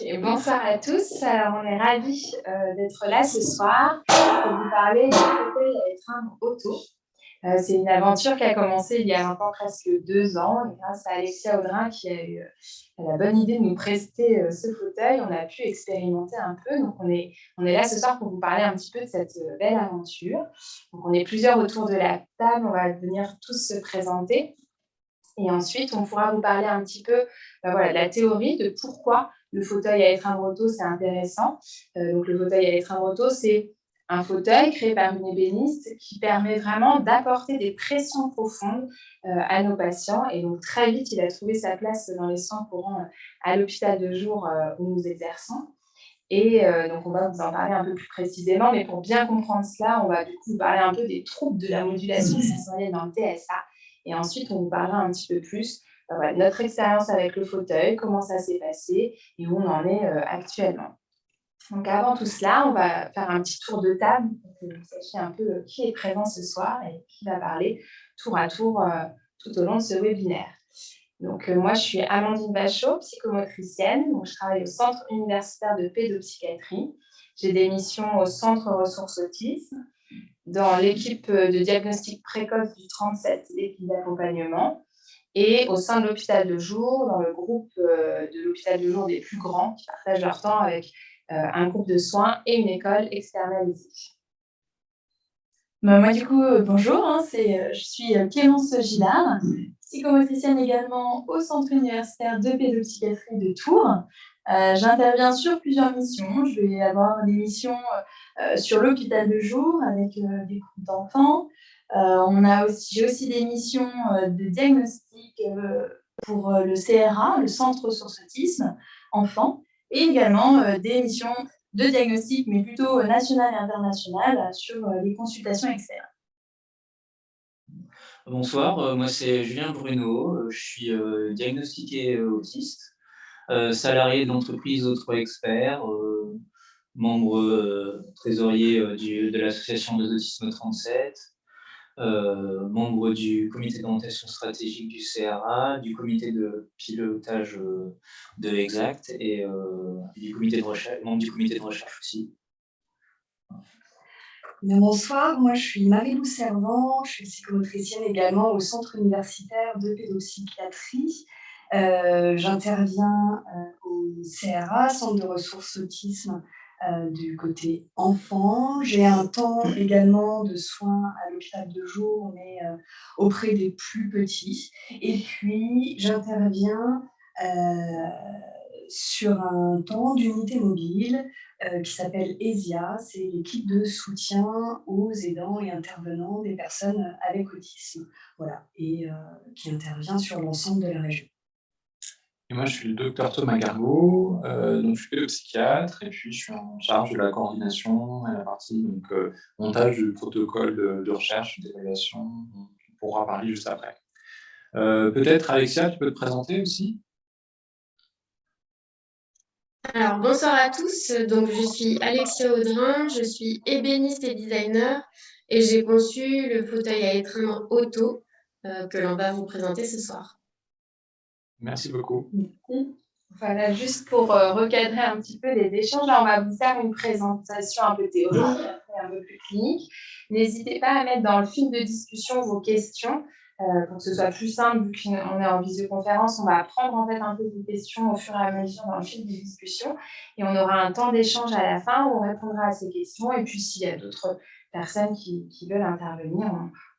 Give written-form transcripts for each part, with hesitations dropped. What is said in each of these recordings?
Et bonsoir à tous. Alors, on est ravis d'être là ce soir pour vous parler du fauteuil étreindre auto. C'est une aventure qui a commencé il y a maintenant presque 2 ans. Et grâce à Alexia Audrin qui a eu la bonne idée de nous prester ce fauteuil, on a pu expérimenter un peu. Donc, on est là ce soir pour vous parler un petit peu de cette belle aventure. Donc, on est plusieurs autour de la table. On va venir tous se présenter. Et ensuite, on pourra vous parler un petit peu voilà, de la théorie, de pourquoi le fauteuil à étreindre auto, c'est intéressant. Donc, le fauteuil à étreindre auto, c'est un fauteuil créé par une ébéniste qui permet vraiment d'apporter des pressions profondes à nos patients. Et donc, très vite, il a trouvé sa place dans les soins courants à l'hôpital de jour où nous exerçons. Et donc, on va vous en parler un peu plus précisément. Mais pour bien comprendre cela, on va du coup vous parler un peu des troubles de la modulation sensorielle dans le TSA. Et ensuite, on vous parlera un petit peu plus voilà, de notre expérience avec le fauteuil, comment ça s'est passé et où on en est actuellement. Donc, avant tout cela, on va faire un petit tour de table pour que vous sachiez un peu qui est présent ce soir et qui va parler tour à tour tout au long de ce webinaire. Donc, moi, je suis Amandine Bachot, psychomotricienne. Donc, je travaille au Centre universitaire de pédopsychiatrie. J'ai des missions au Centre ressources autisme, dans l'équipe de diagnostic précoce du 37, l'équipe d'accompagnement, et au sein de l'hôpital de jour, dans le groupe de l'hôpital de jour des plus grands qui partagent leur temps avec un groupe de soins et une école externalisée. Moi, du coup, bonjour, je suis Clémence Gillard, psychomotricienne également au Centre universitaire de pédopsychiatrie de Tours. J'interviens sur plusieurs missions. Je vais avoir des missions sur l'hôpital de jour avec des groupes d'enfants. J'ai aussi des missions de diagnostic pour le CRA, le Centre Ressources Autisme Enfants, et également des missions de diagnostic, mais plutôt national et international, sur les consultations externes. Bonsoir, moi c'est Julien Bruno, je suis diagnostiqué autiste, salarié de l'entreprise Autres Experts, membre trésorier de l'association des autismes 37, membre du comité d'orientation stratégique du CRA, du comité de pilotage de Exact et du comité de recherche, membre du comité de recherche aussi. Bonsoir, moi je suis Marie-Lou Servant, je suis psychomotricienne également au Centre universitaire de pédopsychiatrie. J'interviens au CRA, Centre de ressources autisme, du côté enfant. J'ai un temps également de soins à l'hôpital de jour, mais auprès des plus petits. Et puis j'interviens sur un temps d'unité mobile qui s'appelle ESIA, c'est l'équipe de soutien aux aidants et intervenants des personnes avec autisme, voilà, et qui intervient sur l'ensemble de la région. Et moi, je suis le docteur Thomas Gargaud, donc je suis pédopsychiatre et puis je suis en charge de la coordination et la partie montage du protocole de recherche, d'évaluation, dont on pourra parler juste après. Peut-être Alexia, tu peux te présenter aussi? Alors, bonsoir à tous. Donc, je suis Alexia Audrin, je suis ébéniste et designer et j'ai conçu le fauteuil à étreindre auto que l'on va vous présenter ce soir. Merci beaucoup. Voilà, juste pour recadrer un petit peu les échanges, là, on va vous faire une présentation un peu théorique, après un peu plus clinique. N'hésitez pas à mettre dans le fil de discussion vos questions pour que ce soit plus simple, vu qu'on est en visioconférence, on va prendre en fait un peu vos questions au fur et à mesure dans le fil de discussion et on aura un temps d'échange à la fin où on répondra à ces questions et puis s'il y a d'autres personnes qui veulent intervenir,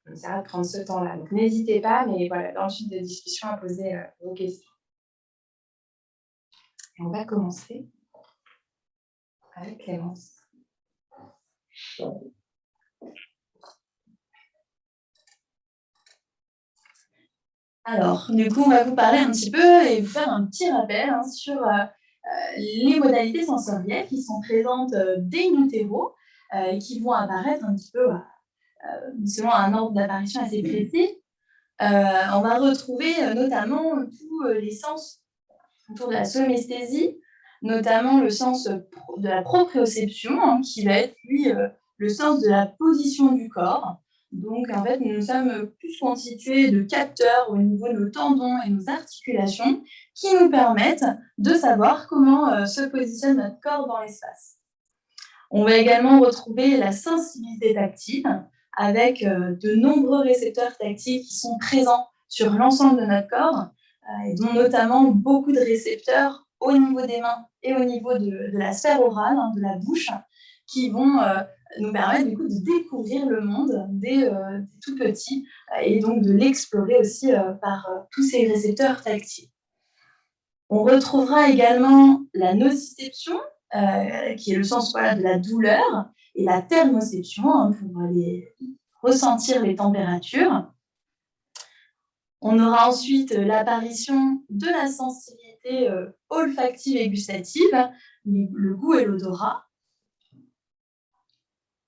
on essaiera de prendre ce temps-là. Donc n'hésitez pas, mais voilà, dans le fil de discussion à poser vos questions. Et on va commencer avec Clémence. Alors, du coup, on va vous parler un petit peu et vous faire un petit rappel sur les modalités sensorielles qui sont présentes dès in utero et qui vont apparaître un petit peu selon un ordre d'apparition assez précis. On va retrouver notamment tous les sens autour de la somesthésie, notamment le sens de la proprioception, qui va être, lui, le sens de la position du corps. Donc, en fait, nous sommes plus constitués de capteurs au niveau de nos tendons et nos articulations qui nous permettent de savoir comment se positionne notre corps dans l'espace. On va également retrouver la sensibilité tactile avec de nombreux récepteurs tactiles qui sont présents sur l'ensemble de notre corps et dont notamment beaucoup de récepteurs au niveau des mains et au niveau de la sphère orale, de la bouche, qui vont nous permettre du coup de découvrir le monde dès tout petit et donc de l'explorer aussi par tous ces récepteurs tactiles. On retrouvera également la nociception, qui est le sens de la douleur, et la thermoception pour aller ressentir les températures. On aura ensuite l'apparition de la sensibilité olfactive et gustative, le goût et l'odorat.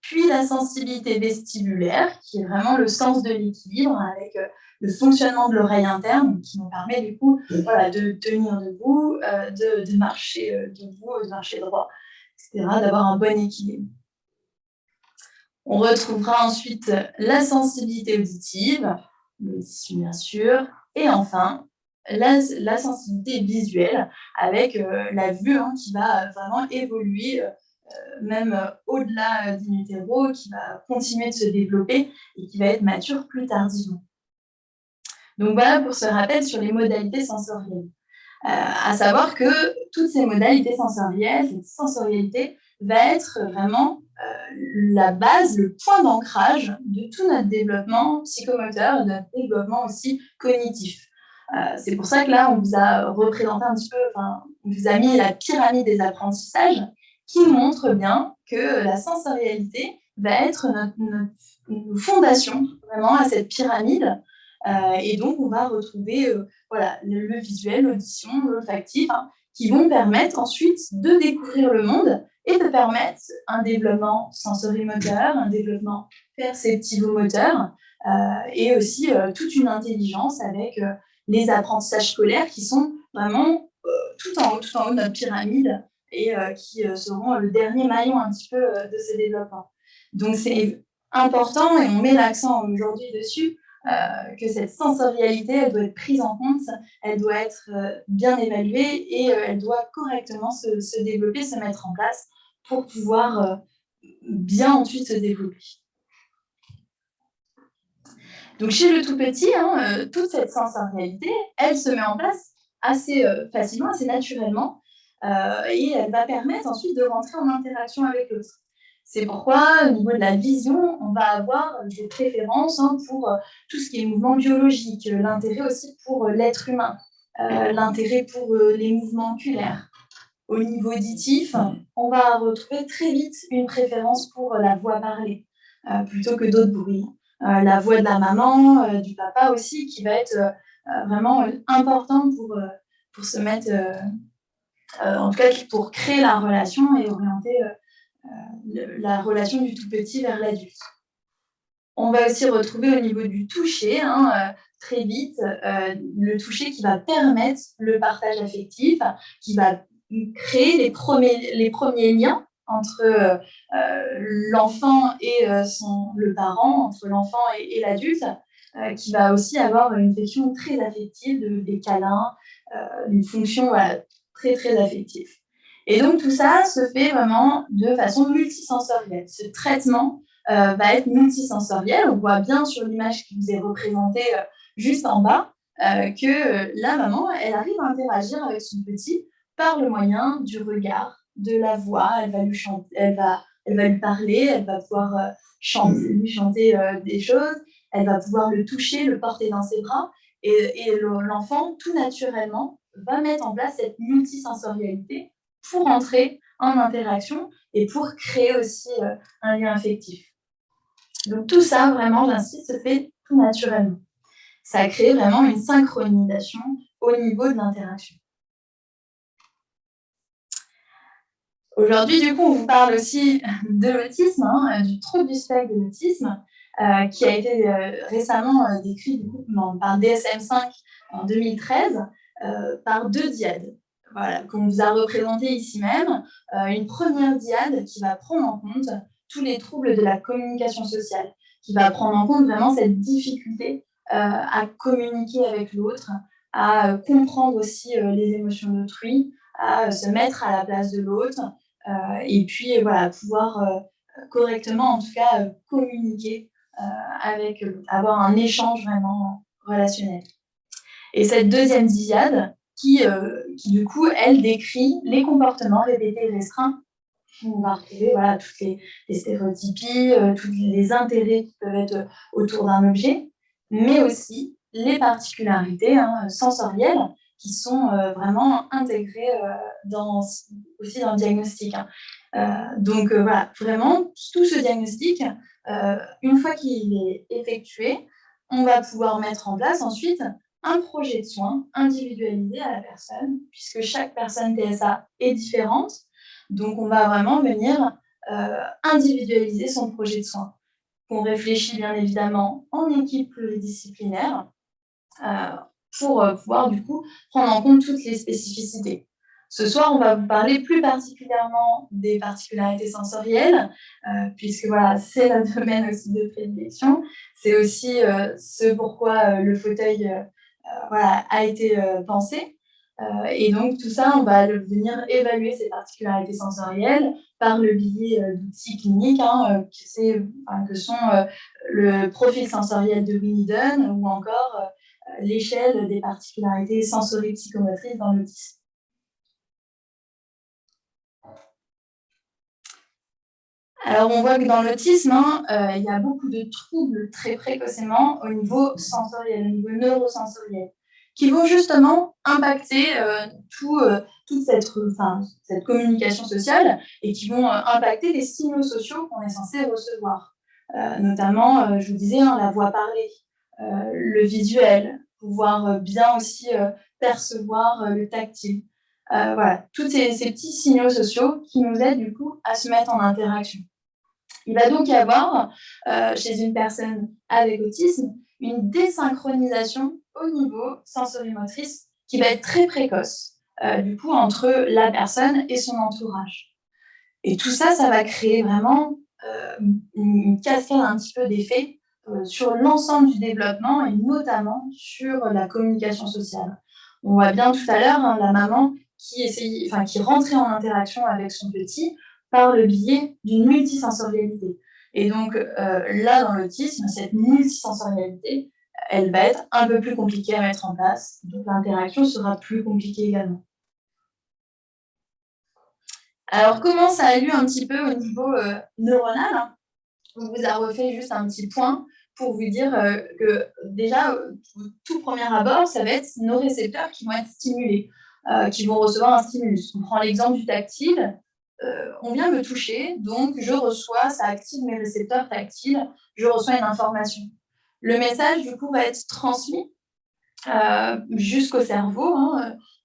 Puis la sensibilité vestibulaire, qui est vraiment le sens de l'équilibre avec le fonctionnement de l'oreille interne, qui nous permet du coup de tenir debout, de marcher debout, de marcher droit, etc., d'avoir un bon équilibre. On retrouvera ensuite la sensibilité auditive, l'audition bien sûr, et enfin la sensibilité visuelle avec la vue qui va vraiment évoluer même au-delà d'in utero, qui va continuer de se développer et qui va être mature plus tardivement. Donc voilà pour ce rappel sur les modalités sensorielles. À savoir que toutes ces modalités sensorielles, cette sensorialité, va être vraiment la base, le point d'ancrage de tout notre développement psychomoteur, de notre développement aussi cognitif. C'est pour ça que là, on vous a représenté un petit peu, on vous a mis la pyramide des apprentissages qui montre bien que la sensorialité va être notre fondation vraiment à cette pyramide. Et donc, on va retrouver le visuel, l'audition, l'olfactif, qui vont permettre ensuite de découvrir le monde et de permettre un développement sensorimoteur, un développement perceptivo-moteur et aussi toute une intelligence avec les apprentissages scolaires qui sont vraiment tout en haut de notre pyramide et qui seront le dernier maillon un petit peu de ce développement. Donc, c'est important et on met l'accent aujourd'hui dessus que cette sensorialité, elle doit être prise en compte, elle doit être bien évaluée et elle doit correctement se développer, se mettre en place pour pouvoir bien ensuite se développer. Donc chez le tout petit, toute cette sensorialité, elle se met en place assez facilement, assez naturellement et elle va permettre ensuite de rentrer en interaction avec l'autre. C'est pourquoi, au niveau de la vision, on va avoir des préférences pour tout ce qui est mouvement biologique, l'intérêt aussi pour l'être humain, l'intérêt pour les mouvements oculaires. Au niveau auditif, on va retrouver très vite une préférence pour la voix parlée, plutôt que d'autres bruits. La voix de la maman, du papa aussi, qui va être vraiment importante pour se mettre, en tout cas pour créer la relation et orienter la relation du tout petit vers l'adulte. On va aussi retrouver au niveau du toucher, très vite, le toucher qui va permettre le partage affectif, qui va créer les premiers liens entre l'enfant et le parent, entre l'enfant et l'adulte, qui va aussi avoir une fonction très affective, des câlins, une fonction très, très affective. Et donc, tout ça se fait vraiment de façon multisensorielle. Ce traitement va être multisensoriel. On voit bien sur l'image qui vous est représentée juste en bas que la maman, elle arrive à interagir avec son petit par le moyen du regard, de la voix. Elle va lui chanter, elle va lui parler, elle va pouvoir lui chanter des choses. Elle va pouvoir le toucher, le porter dans ses bras. Et l'enfant, tout naturellement, va mettre en place cette multisensorialité pour entrer en interaction et pour créer aussi un lien affectif. Donc tout ça, vraiment, j'insiste, se fait tout naturellement. Ça crée vraiment une synchronisation au niveau de l'interaction. Aujourd'hui, du coup, on vous parle aussi de l'autisme, du trouble du spectre de l'autisme, qui a été récemment décrit du coup, par DSM-5 en 2013 par 2 dyades. Voilà, qu'on vous a représenté ici même, une première dyade qui va prendre en compte tous les troubles de la communication sociale, qui va prendre en compte vraiment cette difficulté à communiquer avec l'autre, à comprendre aussi les émotions d'autrui, à se mettre à la place de l'autre, et puis voilà, pouvoir correctement, en tout cas, communiquer avec l'autre, avoir un échange vraiment relationnel. Et cette deuxième dyade, qui du coup, elle décrit les comportements répétés et restreints. On va retrouver voilà, toutes les stéréotypies, tous les intérêts qui peuvent être autour d'un objet, mais aussi les particularités sensorielles qui sont vraiment intégrées aussi dans le diagnostic. Donc voilà, vraiment, tout ce diagnostic, une fois qu'il est effectué, on va pouvoir mettre en place ensuite un projet de soins individualisé à la personne, puisque chaque personne TSA est différente. Donc, on va vraiment venir individualiser son projet de soins. On réfléchit bien évidemment en équipe pluridisciplinaire pour pouvoir du coup prendre en compte toutes les spécificités. Ce soir, on va vous parler plus particulièrement des particularités sensorielles, puisque voilà, c'est notre domaine aussi de prédilection. C'est aussi ce pourquoi le fauteuil voilà, a été pensé. Et donc, tout ça, on va venir évaluer ces particularités sensorielles par le biais d'outils cliniques, que sont le profil sensoriel de Winnie Dunn ou encore l'échelle des particularités sensorio-psychomotrices dans l'autisme. Alors, on voit que dans l'autisme, il y a beaucoup de troubles très précocement au niveau sensoriel, au niveau neurosensoriel, qui vont justement impacter toute cette communication sociale et qui vont impacter les signaux sociaux qu'on est censé recevoir. Notamment, je vous disais, la voix parlée, le visuel, pouvoir bien aussi percevoir le tactile. Voilà, tous ces petits signaux sociaux qui nous aident du coup à se mettre en interaction. Il va donc y avoir, chez une personne avec autisme, une désynchronisation au niveau sensorimotrice qui va être très précoce, du coup, entre la personne et son entourage. Et tout ça, ça va créer vraiment une cascade un petit peu d'effets sur l'ensemble du développement et notamment sur la communication sociale. On voit bien tout à l'heure la maman qui rentrait en interaction avec son petit par le biais d'une multisensorialité. Et donc là, dans l'autisme, cette multisensorialité, elle va être un peu plus compliquée à mettre en place. Donc l'interaction sera plus compliquée également. Alors, comment ça a eu un petit peu au niveau neuronal? On vous a refait juste un petit point pour vous dire que déjà, au tout premier abord, ça va être nos récepteurs qui vont être stimulés, qui vont recevoir un stimulus. On prend l'exemple du tactile. On vient me toucher, donc je reçois, ça active mes récepteurs tactiles, je reçois une information. Le message, du coup, va être transmis jusqu'au cerveau,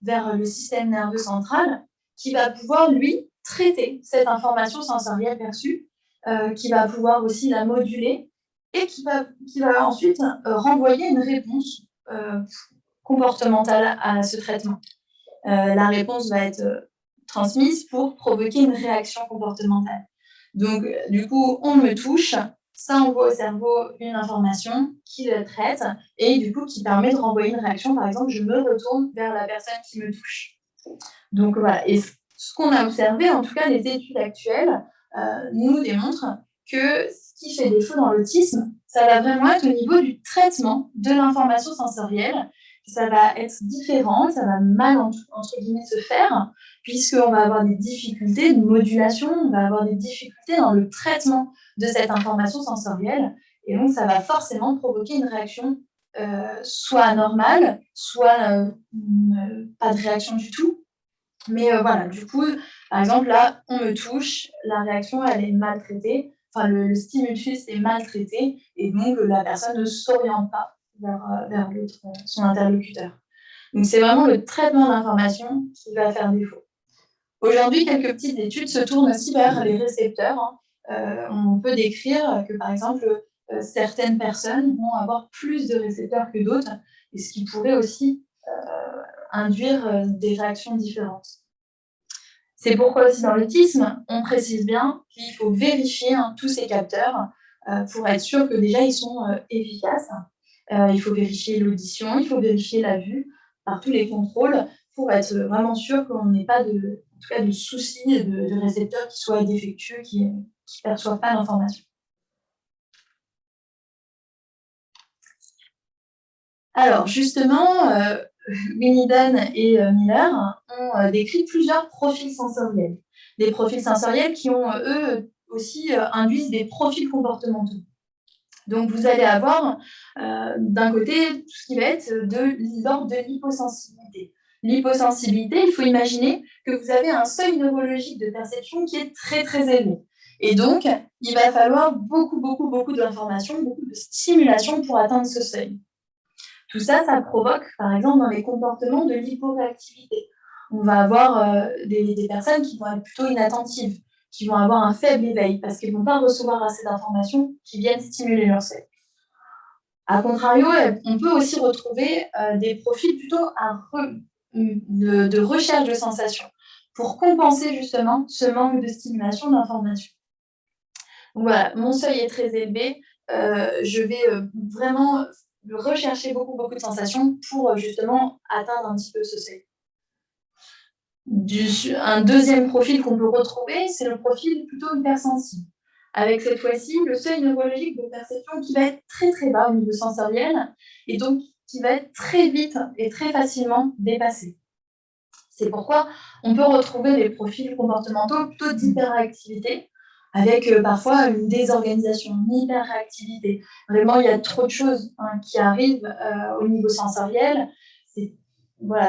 vers le système nerveux central, qui va pouvoir, lui, traiter cette information sensorielle perçue, qui va pouvoir aussi la moduler et qui va ensuite renvoyer une réponse comportementale à ce traitement. La réponse va être transmise pour provoquer une réaction comportementale. Donc, du coup, on me touche, ça envoie au cerveau une information qui le traite et du coup qui permet de renvoyer une réaction. Par exemple, je me retourne vers la personne qui me touche. Donc voilà, et ce qu'on a observé, en tout cas les études actuelles, nous démontrent que ce qui fait défaut dans l'autisme, ça va vraiment être au niveau du traitement de l'information sensorielle. Ça va être différent, ça va mal entre guillemets se faire, puisqu'on va avoir des difficultés de modulation, on va avoir des difficultés dans le traitement de cette information sensorielle, et donc ça va forcément provoquer une réaction soit anormale, soit pas de réaction du tout. Mais voilà, du coup, par exemple, là, on me touche, la réaction, elle est maltraitée, enfin, le stimulus est maltraité, et donc la personne ne s'oriente pas vers l'autre, son interlocuteur. Donc, c'est vraiment le traitement d'information qui va faire défaut. Aujourd'hui, quelques petites études se tournent aussi vers les récepteurs. On peut décrire que, par exemple, certaines personnes vont avoir plus de récepteurs que d'autres, et ce qui pourrait aussi induire des réactions différentes. C'est pourquoi aussi dans l'autisme, on précise bien qu'il faut vérifier tous ces capteurs pour être sûr que déjà ils sont efficaces. Il faut vérifier l'audition, il faut vérifier la vue par tous les contrôles pour être vraiment sûr qu'on n'ait pas en tout cas, de soucis de récepteurs qui soient défectueux, qui ne perçoivent pas l'information. Alors justement, Winidan et Miller ont décrit plusieurs profils sensoriels. Des profils sensoriels qui ont, eux aussi, induisent des profils comportementaux. Donc vous allez avoir d'un côté tout ce qui va être de l'ordre de l'hyposensibilité. L'hyposensibilité, il faut imaginer que vous avez un seuil neurologique de perception qui est très très élevé. Et donc, il va falloir beaucoup d'informations, beaucoup de stimulation pour atteindre ce seuil. Tout ça, ça provoque, par exemple, dans les comportements de l'hyporéactivité. On va avoir des personnes qui vont être plutôt inattentives, qui vont avoir un faible éveil parce qu'ils ne vont pas recevoir assez d'informations qui viennent stimuler leur cerveau. A contrario, on peut aussi retrouver des profils plutôt de recherche de sensations pour compenser justement ce manque de stimulation d'informations. Donc voilà, mon seuil est très élevé. Je vais vraiment rechercher beaucoup de sensations pour justement atteindre un petit peu ce seuil. Un deuxième profil qu'on peut retrouver, c'est le profil plutôt hypersensible. Avec cette fois-ci, le seuil neurologique de perception qui va être très très bas au niveau sensoriel et donc qui va être très vite et très facilement dépassé. C'est pourquoi on peut retrouver des profils comportementaux plutôt d'hyperactivité avec parfois une désorganisation, une hyperréactivité. Vraiment, il y a trop de choses qui arrivent au niveau sensoriel.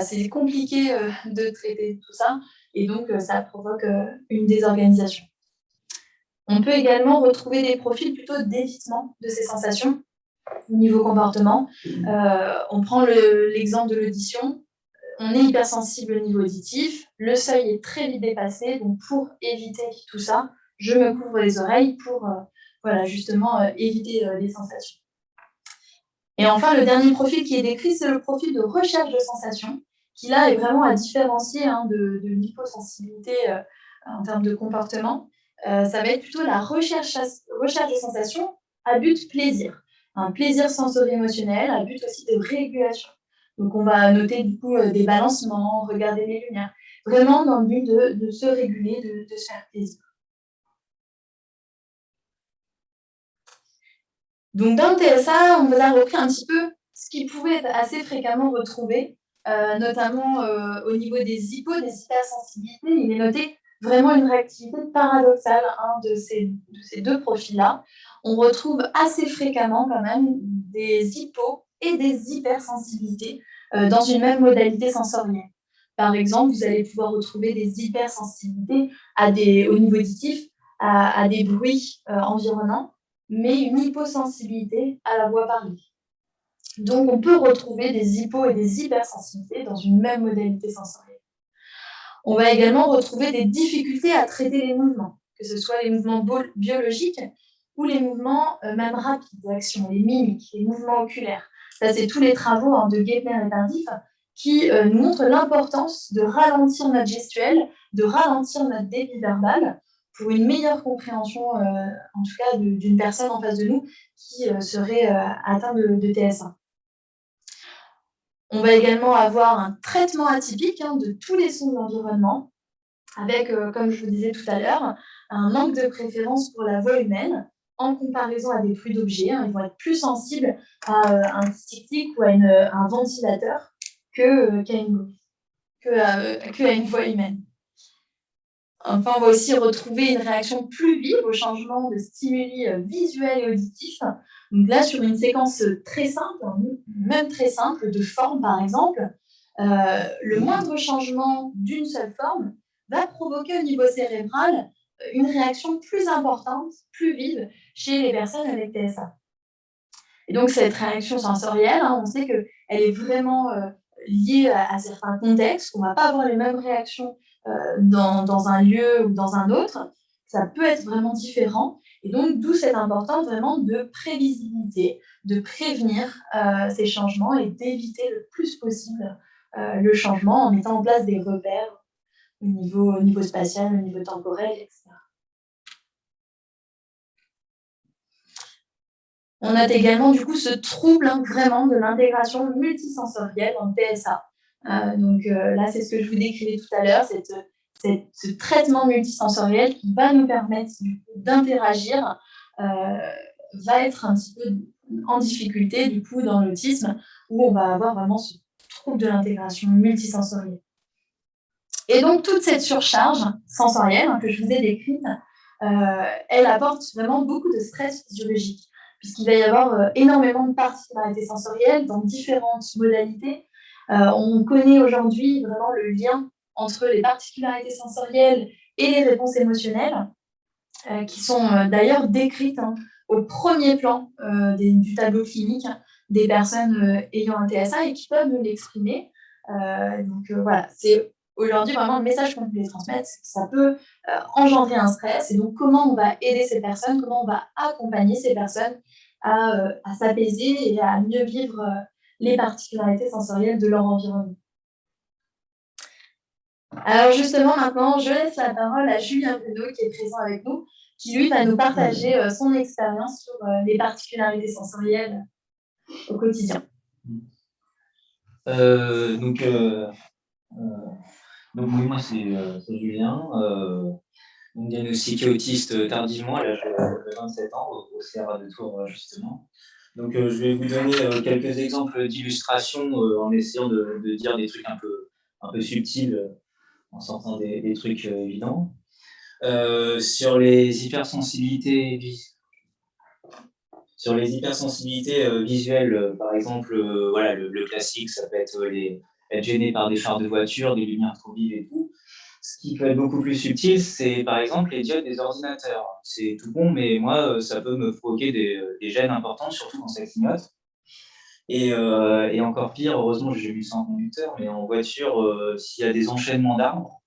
C'est compliqué de traiter tout ça et donc ça provoque une désorganisation. On peut également retrouver des profils plutôt d'évitement de ces sensations au niveau comportement. On prend l'exemple de l'audition. On est hypersensible au niveau auditif. Le seuil est très vite dépassé. Donc, pour éviter tout ça, je me couvre les oreilles pour justement éviter les sensations. Et enfin, le dernier profil qui est décrit, c'est le profil de recherche de sensations, qui là est vraiment à différencier de l'hyposensibilité en termes de comportement. Ça va être plutôt la recherche de sensations à but plaisir. Un plaisir sensori-émotionnel, à but aussi de régulation. Donc, on va noter du coup des balancements, regarder les lumières, vraiment dans le but de se réguler, de se faire plaisir. Donc, dans le TSA, on vous a repris un petit peu ce qui pouvait être assez fréquemment retrouvé, notamment au niveau des hypersensibilités. Il est noté vraiment une réactivité paradoxale de ces deux profils-là. On retrouve assez fréquemment quand même des hypos et des hypersensibilités dans une même modalité sensorielle. Par exemple, vous allez pouvoir retrouver des hypersensibilités au niveau auditif à des bruits environnants, mais une hyposensibilité à la voix parlée. Donc, on peut retrouver des hypos et des hypersensibilités dans une même modalité sensorielle. On va également retrouver des difficultés à traiter les mouvements, que ce soit les mouvements biologiques ou les mouvements même rapides d'action, les mimiques, les mouvements oculaires. Ça, c'est tous les travaux de Geithner et Tardif qui nous montrent l'importance de ralentir notre gestuelle, de ralentir notre débit verbal pour une meilleure compréhension, en tout cas, d'une personne en face de nous qui serait atteinte de TSA. On va également avoir un traitement atypique de tous les sons de l'environnement, avec, comme je vous disais tout à l'heure, un manque de préférence pour la voix humaine en comparaison à des bruits d'objets. Ils vont être plus sensibles à un tic-tic ou à un ventilateur qu'à une voix humaine. Enfin, on va aussi retrouver une réaction plus vive au changement de stimuli visuels et auditifs. Donc là, sur une séquence très simple, même très simple, de forme par exemple, le moindre changement d'une seule forme va provoquer au niveau cérébral une réaction plus importante, plus vive chez les personnes avec TSA. Et donc, cette réaction sensorielle, on sait qu'elle est vraiment liée à certains contextes. On ne va pas avoir les mêmes réactions dans un lieu ou dans un autre. Ça peut être vraiment différent. Et donc, d'où cette importance vraiment de prévisibilité, de prévenir ces changements et d'éviter le plus possible le changement en mettant en place des repères au niveau spatial, au niveau temporel, etc. On note également du coup ce trouble vraiment de l'intégration multisensorielle en TSA. Là, c'est ce que je vous décrivais tout à l'heure, ce traitement multisensoriel qui va nous permettre du coup d'interagir, va être un petit peu en difficulté du coup dans l'autisme, où on va avoir vraiment ce trouble de l'intégration multisensorielle. Et donc toute cette surcharge sensorielle que je vous ai décrite, elle apporte vraiment beaucoup de stress physiologique, puisqu'il va y avoir énormément de particularités sensorielles dans différentes modalités. On connaît aujourd'hui vraiment le lien entre les particularités sensorielles et les réponses émotionnelles, qui sont d'ailleurs décrites au premier plan du tableau clinique des personnes ayant un TSA et qui peuvent nous l'exprimer. Voilà, c'est aujourd'hui vraiment le message qu'on peut les transmettre, c'est que ça peut engendrer un stress, et donc comment on va aider ces personnes, comment on va accompagner ces personnes à s'apaiser et à mieux vivre les particularités sensorielles de leur environnement. Alors justement, maintenant, je laisse la parole à Julien Bruno, qui est présent avec nous, qui lui va nous partager son expérience sur les particularités sensorielles au quotidien. Donc oui, moi c'est Julien, diagnostiqué autiste tardivement à l'âge de 27 ans au CRA de Tours justement. Donc je vais vous donner quelques exemples d'illustrations en essayant de dire des trucs un peu subtils en sortant des trucs évidents. Sur les hypersensibilités visuelles, par exemple, voilà, le classique, ça peut être être gêné par des phares de voiture, des lumières trop vives et tout. Ce qui peut être beaucoup plus subtil, c'est par exemple les diodes des ordinateurs. C'est tout bon, mais moi, ça peut me provoquer des gênes importantes, surtout quand ça clignote. Et encore pire, heureusement, j'ai vu ça en conducteur, mais en voiture, s'il y a des enchaînements d'arbres,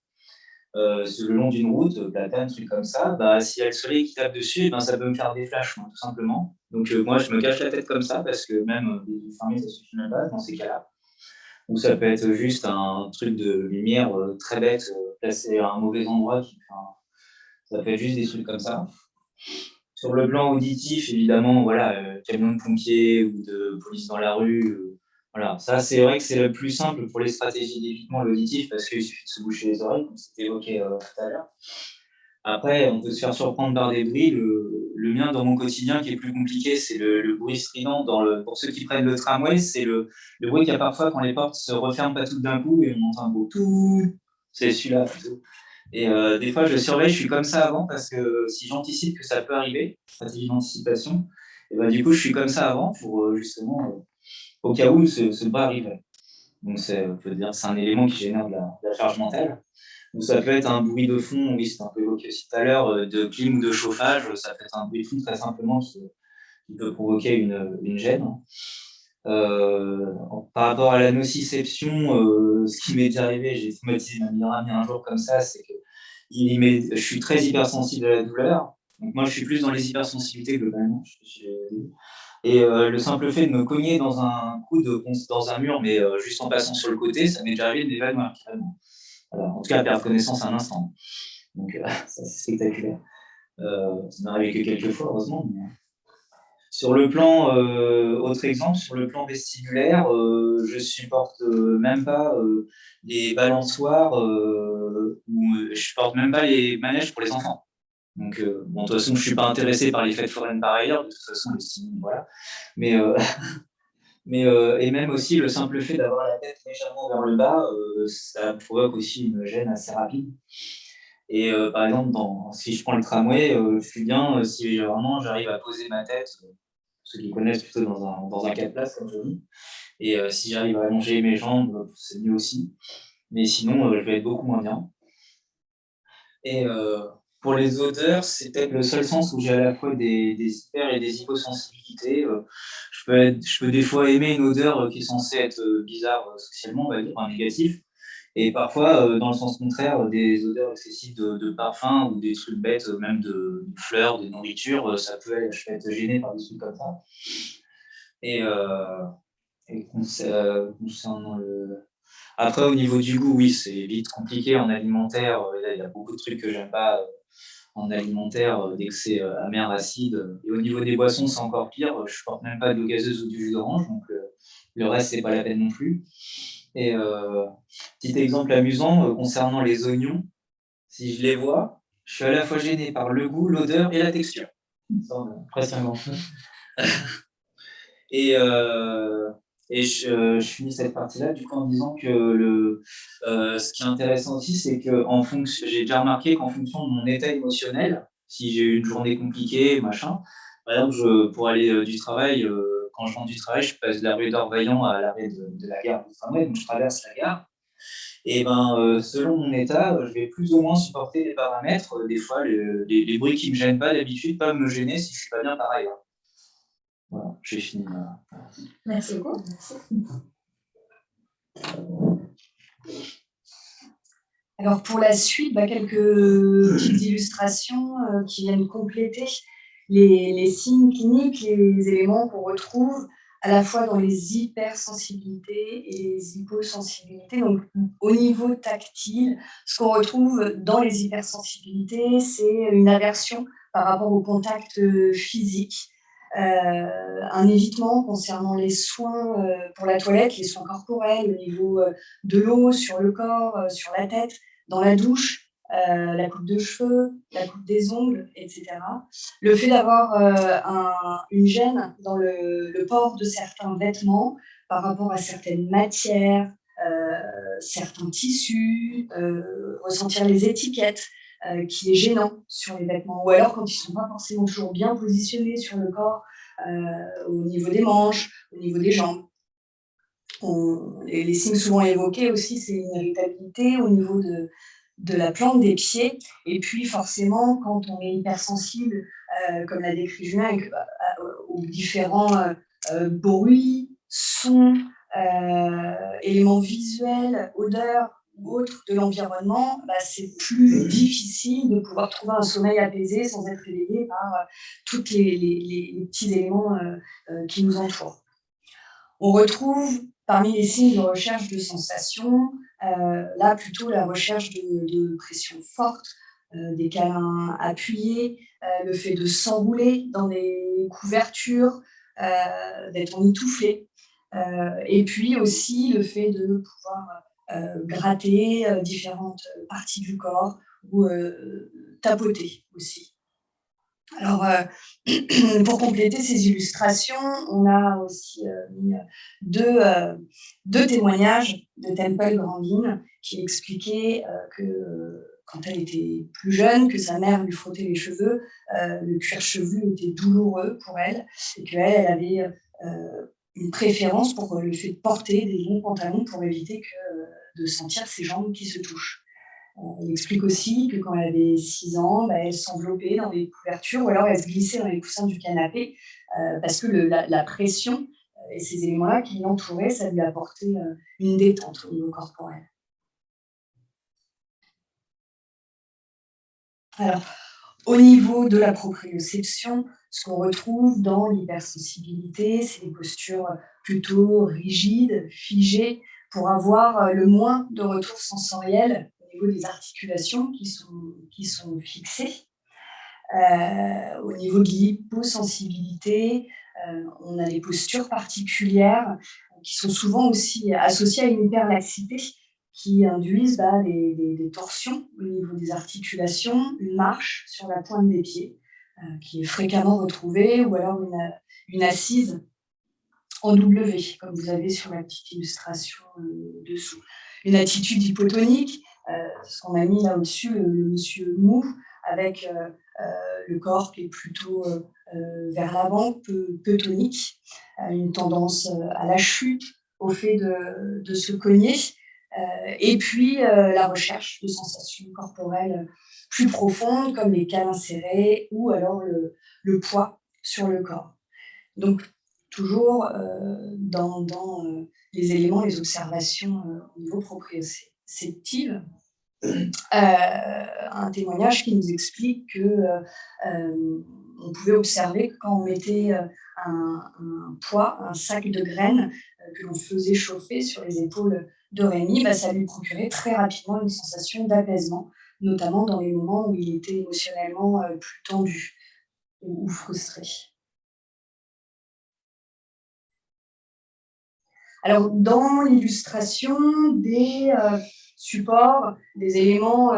le long d'une route, platane, truc comme ça, bah, s'il y a le soleil qui tape dessus, ben, ça peut me faire des flashs, tout simplement. Donc moi, je me cache la tête comme ça, parce que même les yeux fermés, ça suffit même pas dans ces cas-là. Ou ça peut être juste un truc de lumière très bête, placé à un mauvais endroit. Ça peut être juste des trucs comme ça. Sur le plan auditif, évidemment, voilà, camion de pompiers ou de police dans la rue, voilà. Ça, c'est vrai que c'est le plus simple pour les stratégies d'évitement l'auditif, parce qu'il suffit de se boucher les oreilles, comme c'était évoqué tout à l'heure. Après, on peut se faire surprendre par des bruits. Le mien, dans mon quotidien, qui est plus compliqué, c'est le bruit strident. Pour ceux qui prennent le tramway, c'est le bruit qu'il y a parfois quand les portes se referment pas toutes d'un coup et on entend un beau tout. C'est celui-là. Et des fois, je surveille, je suis comme ça avant, parce que si j'anticipe que ça peut arriver, stratégie d'anticipation, et ben, du coup, je suis comme ça avant pour justement, au cas où ce pas arriverait. Donc, on peut dire que c'est un élément qui génère de la charge mentale. Donc, ça peut être un bruit de fond, oui, c'était un peu évoqué aussi tout à l'heure, de clim ou de chauffage, ça peut être un bruit de fond très simplement qui peut provoquer une gêne. Par rapport à la nociception, ce qui m'est déjà arrivé, j'ai traumatisé ma meilleure amie un jour comme ça, c'est que je suis très hypersensible à la douleur. Donc moi, je suis plus dans les hypersensibilités globalement. Et le simple fait de me cogner dans un dans un mur, mais juste en passant sur le côté, ça m'est déjà arrivé de m'évanouir carrément. Voilà, en tout cas, perdre connaissance à un instant. Donc ça, c'est spectaculaire. Ça m'est arrivé que quelques fois, heureusement. Mais... Sur le plan, autre exemple, sur le plan vestibulaire, je supporte même pas les balançoires, ou je supporte même pas les manèges pour les enfants. Donc, bon, de toute façon, je suis pas intéressé par les fêtes foraines par ailleurs, de toute façon, les signes, voilà. Mais, et même aussi, le simple fait d'avoir la tête légèrement vers le bas, ça provoque aussi une gêne assez rapide. Et par exemple, si je prends le tramway, je suis bien si vraiment j'arrive à poser ma tête, ceux qui connaissent plutôt dans un 4 places, comme je dis. Et si j'arrive à allonger mes jambes, c'est mieux aussi. Mais sinon, je vais être beaucoup moins bien. Et pour les odeurs, c'est peut-être le seul sens où j'ai à la fois des hyper et des hyposensibilités. Je peux des fois aimer une odeur qui est censée être bizarre socialement, on va dire, négatif. Et parfois, dans le sens contraire, des odeurs excessives de parfums ou des trucs bêtes, même de fleurs, de nourriture, je peux être gêné par des trucs comme ça. Et concernant le... Après, au niveau du goût, oui, c'est vite compliqué en alimentaire. Il y a beaucoup de trucs que j'aime pas en alimentaire dès que c'est amer, acide. Et au niveau des boissons, c'est encore pire. Je ne porte même pas de l'eau gazeuse ou du jus d'orange, donc le reste, c'est pas la peine non plus. Et petit exemple amusant concernant les oignons, si je les vois, je suis à la fois gêné par le goût, l'odeur et la texture. Presque un grand. Et je finis cette partie-là du coup en disant que ce qui est intéressant aussi, c'est que j'ai déjà remarqué qu'en fonction de mon état émotionnel, si j'ai eu une journée compliquée, machin, par exemple, pour aller du travail, quand je rentre du travail, je passe de la rue d'Orvaillant à l'arrêt de la gare du tramway, donc je traverse la gare. Et selon mon état, je vais plus ou moins supporter les paramètres. Des fois, les bruits qui me gênent pas d'habitude peuvent me gêner si je suis pas bien par ailleurs. Voilà, j'ai fini. Merci beaucoup. Alors pour la suite, quelques petites illustrations qui viennent compléter les signes cliniques, les éléments qu'on retrouve à la fois dans les hypersensibilités et les hyposensibilités. Donc au niveau tactile, ce qu'on retrouve dans les hypersensibilités, c'est une aversion par rapport au contact physique, un évitement concernant les soins pour la toilette, les soins corporels, au niveau de l'eau, sur le corps, sur la tête, dans la douche, la coupe de cheveux, la coupe des ongles, etc. Le fait d'avoir une gêne dans le port de certains vêtements par rapport à certaines matières, certains tissus, ressentir les étiquettes, qui est gênant sur les vêtements, ou alors quand ils ne sont pas forcément toujours bien positionnés sur le corps, au niveau des manches, au niveau des jambes. Les signes souvent évoqués aussi, c'est une irritabilité au niveau de la plante des pieds. Et puis forcément, quand on est hypersensible, comme l'a décrit Julien, aux différents bruits, sons, éléments visuels, odeurs ou autres de l'environnement, c'est plus difficile de pouvoir trouver un sommeil apaisé sans être réveillé par tous les petits éléments qui nous entourent. On retrouve parmi les signes de recherche de sensations, là plutôt la recherche de pression forte, des câlins appuyés, le fait de s'enrouler dans des couvertures, d'être emmitouflé, et puis aussi le fait de pouvoir gratter différentes parties du corps ou tapoter aussi. Alors, pour compléter ces illustrations, on a aussi mis deux témoignages de Temple Grandin qui expliquait que quand elle était plus jeune, que sa mère lui frottait les cheveux, le cuir chevelu était douloureux pour elle et qu'elle avait une préférence pour le fait de porter des longs pantalons pour éviter de sentir ses jambes qui se touchent. Il explique aussi que quand elle avait 6 ans, elle s'enveloppait dans des couvertures ou alors elle se glissait dans les coussins du canapé parce que la pression et ces éléments-là qui l'entouraient, ça lui apportait une détente au niveau corporel. Alors, au niveau de la proprioception, ce qu'on retrouve dans l'hypersensibilité, c'est des postures plutôt rigides, figées, pour avoir le moins de retours sensoriels au niveau des articulations qui sont fixées. Au niveau de l'hyposensibilité, on a des postures particulières qui sont souvent aussi associées à une hyperlaxité qui induisent des torsions au niveau des articulations, une marche sur la pointe des pieds qui est fréquemment retrouvée, ou alors une assise en W, comme vous avez sur la petite illustration dessous. Une attitude hypotonique, ce qu'on a mis là au-dessus, le monsieur mou, avec le corps qui est plutôt vers l'avant, peu tonique, une tendance à la chute, au fait de se cogner, et puis la recherche de sensations corporelles plus profondes, comme les câlins serrés ou alors le poids sur le corps. Donc, toujours dans les éléments, les observations au niveau proprioceptif. Un témoignage qui nous explique on pouvait observer que quand on mettait un poids, un sac de graines que l'on faisait chauffer sur les épaules de Rémi, ça lui procurait très rapidement une sensation d'apaisement notamment dans les moments où il était émotionnellement plus tendu ou frustré. Alors, dans l'illustration des supports, des éléments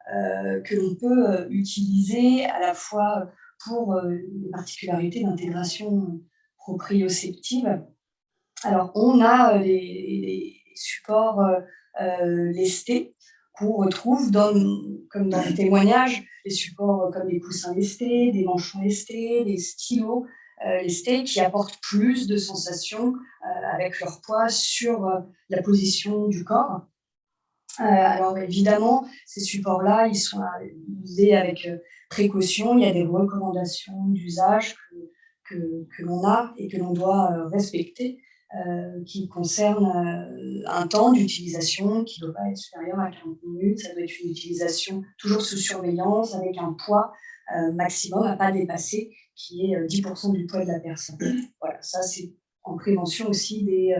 que l'on peut utiliser à la fois pour les particularités d'intégration proprioceptive. Alors, on a les supports lestés qu'on retrouve comme dans les témoignages, les supports comme des coussins lestés, des manchons lestés, des stylos lestés qui apportent plus de sensations avec leur poids sur la position du corps. Alors évidemment, ces supports-là, ils sont à utiliser avec précaution. Il y a des recommandations d'usage que l'on a et que l'on doit respecter, qui concernent un temps d'utilisation qui ne doit pas être supérieur à 40 minutes. Ça doit être une utilisation toujours sous surveillance avec un poids maximum à ne pas dépasser, qui est 10% du poids de la personne. Voilà, ça c'est en prévention aussi des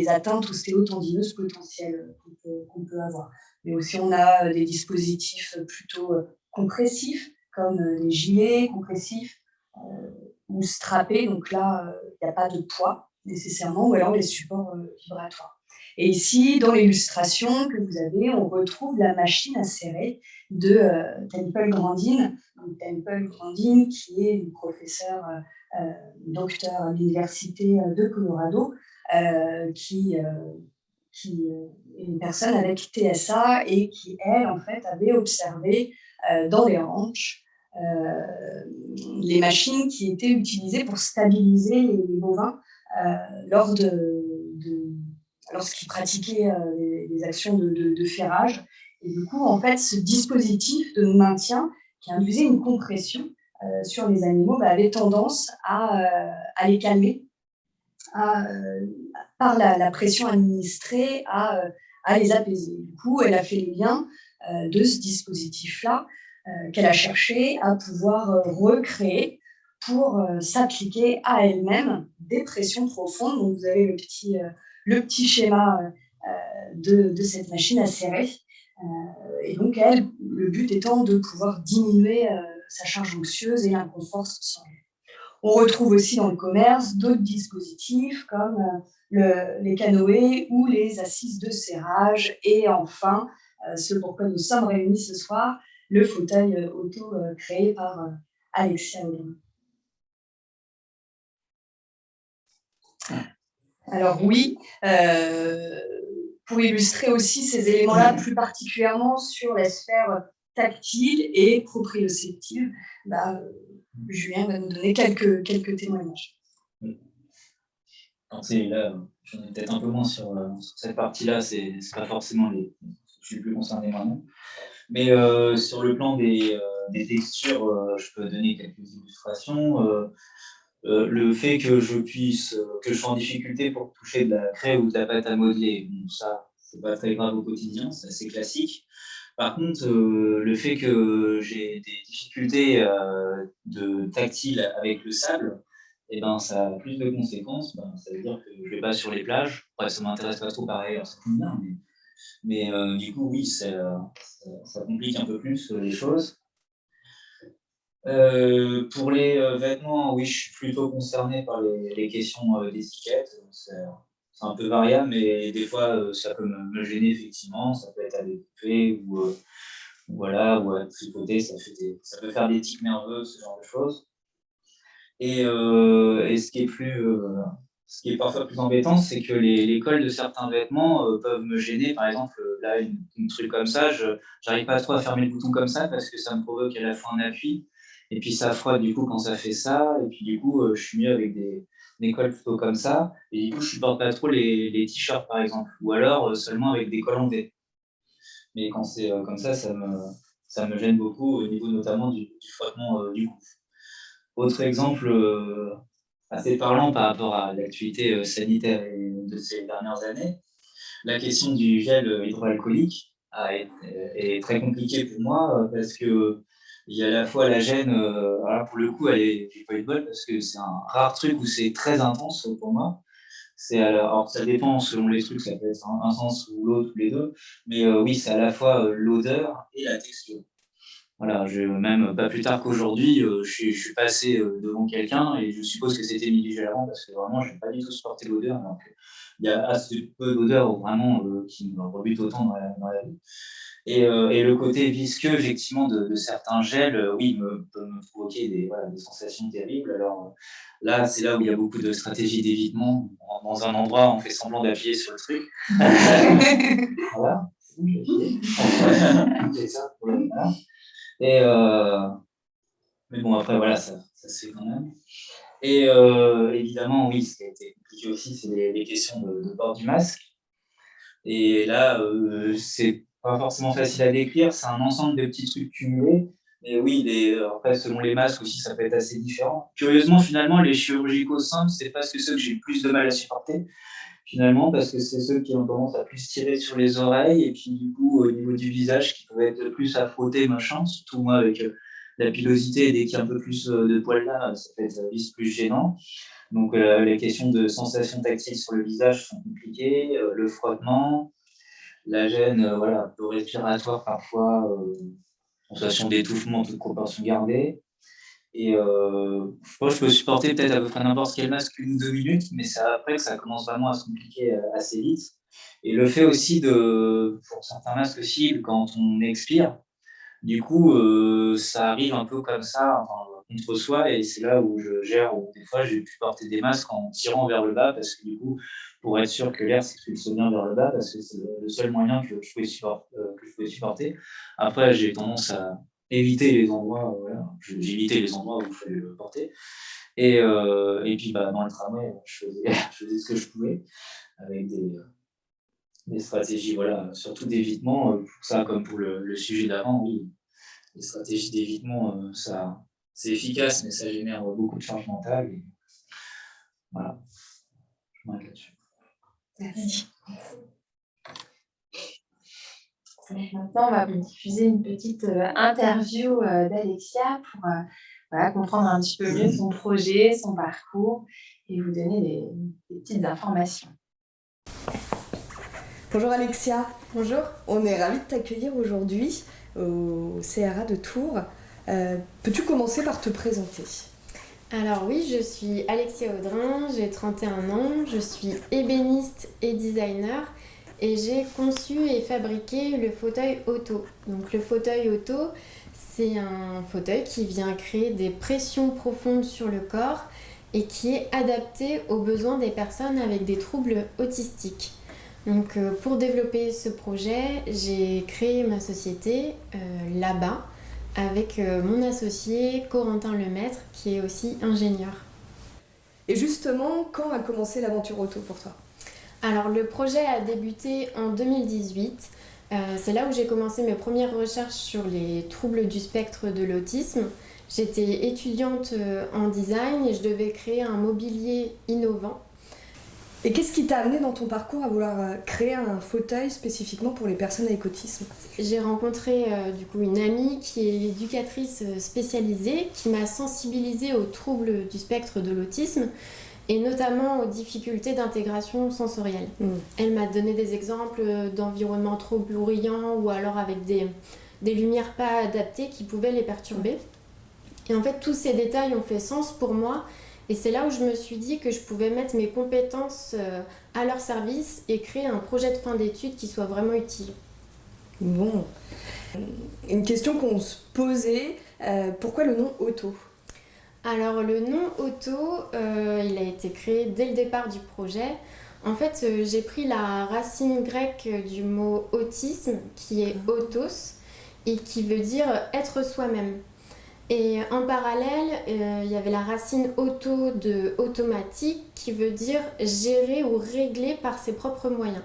atteintes ostéotendineuses potentielles qu'on peut avoir. Mais aussi, on a des dispositifs plutôt compressifs, comme les gilets compressifs ou strappés. Donc là, il n'y a pas de poids nécessairement, ou alors les supports vibratoires. Et ici, dans l'illustration que vous avez, on retrouve la machine à serrer de Temple Grandin. Donc, Temple Grandin, qui est une professeure docteur à l'Université de Colorado, qui est une personne avec TSA et qui, elle, en fait, avait observé dans les ranchs les machines qui étaient utilisées pour stabiliser les bovins lorsqu'ils pratiquaient les actions de ferrage. Et du coup, en fait, ce dispositif de maintien qui induisait une compression sur les animaux avait tendance à les calmer, par la pression administrée, à les apaiser. Du coup, elle a fait le lien de ce dispositif-là qu'elle a cherché à pouvoir recréer pour s'appliquer à elle-même des pressions profondes. Donc, vous avez le petit schéma de cette machine à serrer. Et donc, elle, le but étant de pouvoir diminuer sa charge anxieuse et l'inconfort sensoriel. On retrouve aussi dans le commerce d'autres dispositifs comme les canoës ou les assises de serrage. Et enfin, ce pourquoi nous sommes réunis ce soir, le fauteuil auto créé par Alexia Audrin. Alors oui, pour illustrer aussi ces éléments-là, plus particulièrement sur la sphère tactile et proprioceptive, Julien va nous donner quelques témoignages. Là, j'en ai peut-être un peu moins sur cette partie-là, c'est pas forcément je suis plus concerné maintenant. Mais sur le plan des textures, je peux donner quelques illustrations. Le fait que je sois en difficulté pour toucher de la craie ou de la pâte à modeler, bon, ça, c'est pas très grave au quotidien, c'est assez classique. Par contre, le fait que j'ai des difficultés de tactile avec le sable, et ben, ça a plus de conséquences. Ça veut dire que je vais pas sur les plages. Après, ça m'intéresse pas trop pareil, alors ça tombe bien, mais du coup, oui, ça complique un peu plus les choses. Pour les vêtements, oui, je suis plutôt concerné par les questions d'étiquette. C'est un peu variable, mais des fois, ça peut me gêner, effectivement. Ça peut être à découper ou voilà, ou à tripoter. Ça peut faire des tics nerveux, ce genre de choses. Et ce qui est parfois plus embêtant, c'est que les cols de certains vêtements peuvent me gêner. Par exemple, là, une truc comme ça, j'arrive pas trop à fermer le bouton comme ça parce que ça me provoque à la fois un appui. Et puis ça frotte du coup quand ça fait ça. Et puis du coup, je suis mieux avec des cols plutôt comme ça. Et du coup, je supporte pas trop les t-shirts par exemple. Ou alors seulement avec des cols en V. Mais quand c'est comme ça me gêne beaucoup au niveau notamment du frottement du cou. Autre exemple assez parlant par rapport à l'actualité sanitaire de ces dernières années, la question du gel hydroalcoolique est très compliquée pour moi parce que il y a à la fois la gêne, alors pour le coup, j'ai pas eu de bol parce que c'est un rare truc où c'est très intense pour moi. Alors, ça dépend selon les trucs, ça peut être un sens ou l'autre, ou les deux. Mais oui, c'est à la fois l'odeur et la texture. Voilà, même pas plus tard qu'aujourd'hui, je suis passé devant quelqu'un et je suppose que c'était mitigé avant parce que vraiment, je n'ai pas du tout supporté l'odeur. Donc, il y a assez peu d'odeur vraiment qui me rebute autant dans la vie. Et le côté visqueux, effectivement, de certains gels, oui, peut me provoquer des sensations terribles. Alors là, c'est là où il y a beaucoup de stratégies d'évitement. On rentre dans un endroit, on fait semblant d'appuyer sur le truc. Voilà, c'est bon, j'ai appuyé. C'est ça, voilà. Et, mais bon, après, voilà, ça se fait quand même. Et évidemment, oui, ce qui a été compliqué aussi, c'est les questions de port du masque. Et là, c'est pas forcément facile à décrire, c'est un ensemble de petits trucs cumulés. Et oui, après, selon les masques aussi, ça peut être assez différent. Curieusement, finalement, les chirurgicaux simples, c'est presque ceux que j'ai le plus de mal à supporter, finalement, parce que c'est ceux qui ont tendance à plus tirer sur les oreilles, et puis du coup, au niveau du visage, qui peuvent être plus à frotter, machin, surtout moi, avec la pilosité, dès qu'il y a un peu plus de poils là, ça peut être vite plus gênant. Donc, les questions de sensations tactiles sur le visage sont compliquées, le frottement, la gêne, voilà, un peu respiratoire parfois, sensation d'étouffement, toute proportion gardée. Et je pense que je peux supporter peut-être à peu près n'importe quel masque 1 ou 2 minutes, mais c'est après que ça commence vraiment à se compliquer assez vite. Et le fait aussi pour certains masques aussi, quand on expire, du coup, ça arrive un peu comme ça, enfin, contre soi, et c'est là où je gère, où des fois j'ai pu porter des masques en tirant vers le bas, parce que du coup, pour être sûr que l'air s'expulse bien vers le bas, parce que c'est le seul moyen que je pouvais supporter. Après, j'ai tendance à éviter les endroits, voilà, j'évitais les endroits où il fallait le porter. Et puis bah, dans le tramway, je faisais, je faisais ce que je pouvais, avec des stratégies, voilà, surtout d'évitement, pour ça comme pour le sujet d'avant, oui. Les stratégies d'évitement, c'est efficace, mais ça génère beaucoup de charge mentale. Et voilà, je m'arrête là-dessus. Merci. Maintenant, on va vous diffuser une petite interview d'Alexia pour voilà, comprendre un petit peu mieux son projet, son parcours et vous donner des petites informations. Bonjour Alexia. Bonjour. On est ravis de t'accueillir aujourd'hui au CRA de Tours. Peux-tu commencer par te présenter ? Alors oui, je suis Alexia Audrin, j'ai 31 ans, je suis ébéniste et designer et j'ai conçu et fabriqué le fauteuil Otto. Donc le fauteuil Otto, c'est un fauteuil qui vient créer des pressions profondes sur le corps et qui est adapté aux besoins des personnes avec des troubles autistiques. Donc pour développer ce projet, j'ai créé ma société là-bas avec mon associé Corentin Lemaître qui est aussi ingénieur. Et justement, quand a commencé l'aventure Otto pour toi ? Alors le projet a débuté en 2018. C'est là où j'ai commencé mes premières recherches sur les troubles du spectre de l'autisme. J'étais étudiante en design et je devais créer un mobilier innovant. Et qu'est-ce qui t'a amené dans ton parcours à vouloir créer un fauteuil spécifiquement pour les personnes avec autisme ? J'ai rencontré du coup une amie qui est éducatrice spécialisée qui m'a sensibilisée aux troubles du spectre de l'autisme et notamment aux difficultés d'intégration sensorielle. Elle m'a donné des exemples d'environnements trop bruyants ou alors avec des lumières pas adaptées qui pouvaient les perturber. Et en fait, tous ces détails ont fait sens pour moi. Et c'est là où je me suis dit que je pouvais mettre mes compétences à leur service et créer un projet de fin d'études qui soit vraiment utile. Bon. Une question qu'on se posait, pourquoi le nom Otto ? Alors le nom Otto, il a été créé dès le départ du projet. En fait, j'ai pris la racine grecque du mot autisme, qui est autos, et qui veut dire être soi-même. Et en parallèle, il y avait la racine auto de automatique qui veut dire gérer ou régler par ses propres moyens.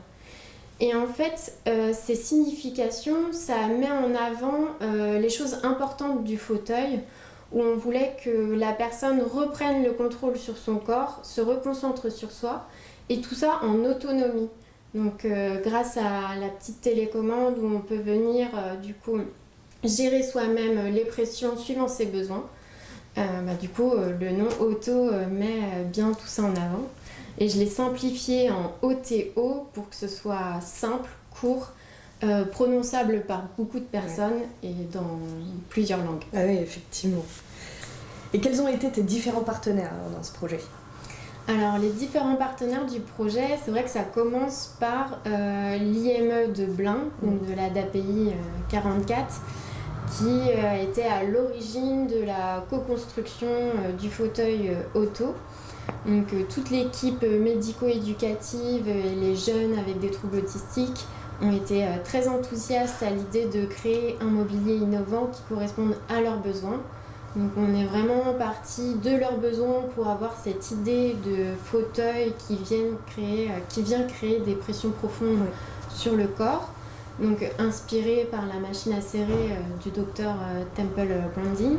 Et en fait, ces significations, ça met en avant les choses importantes du fauteuil, où on voulait que la personne reprenne le contrôle sur son corps, se reconcentre sur soi, et tout ça en autonomie. Donc grâce à la petite télécommande où on peut venir du coup gérer soi-même les pressions suivant ses besoins. Du coup, le nom Otto met bien tout ça en avant. et je l'ai simplifié en OTO pour que ce soit simple, court, prononçable par beaucoup de personnes et dans plusieurs langues. Ah oui, effectivement. Et quels ont été tes différents partenaires dans ce projet ? Alors, les différents partenaires du projet, c'est vrai que ça commence par l'IME de Blain, donc de la DAPI 44, qui était à l'origine de la co-construction du fauteuil auto. Donc, toute l'équipe médico-éducative et les jeunes avec des troubles autistiques ont été très enthousiastes à l'idée de créer un mobilier innovant qui corresponde à leurs besoins. Donc on est vraiment parti de leurs besoins pour avoir cette idée de fauteuil qui vient créer des pressions profondes sur le corps. Donc inspiré par la machine à serrer du docteur Temple Grandin.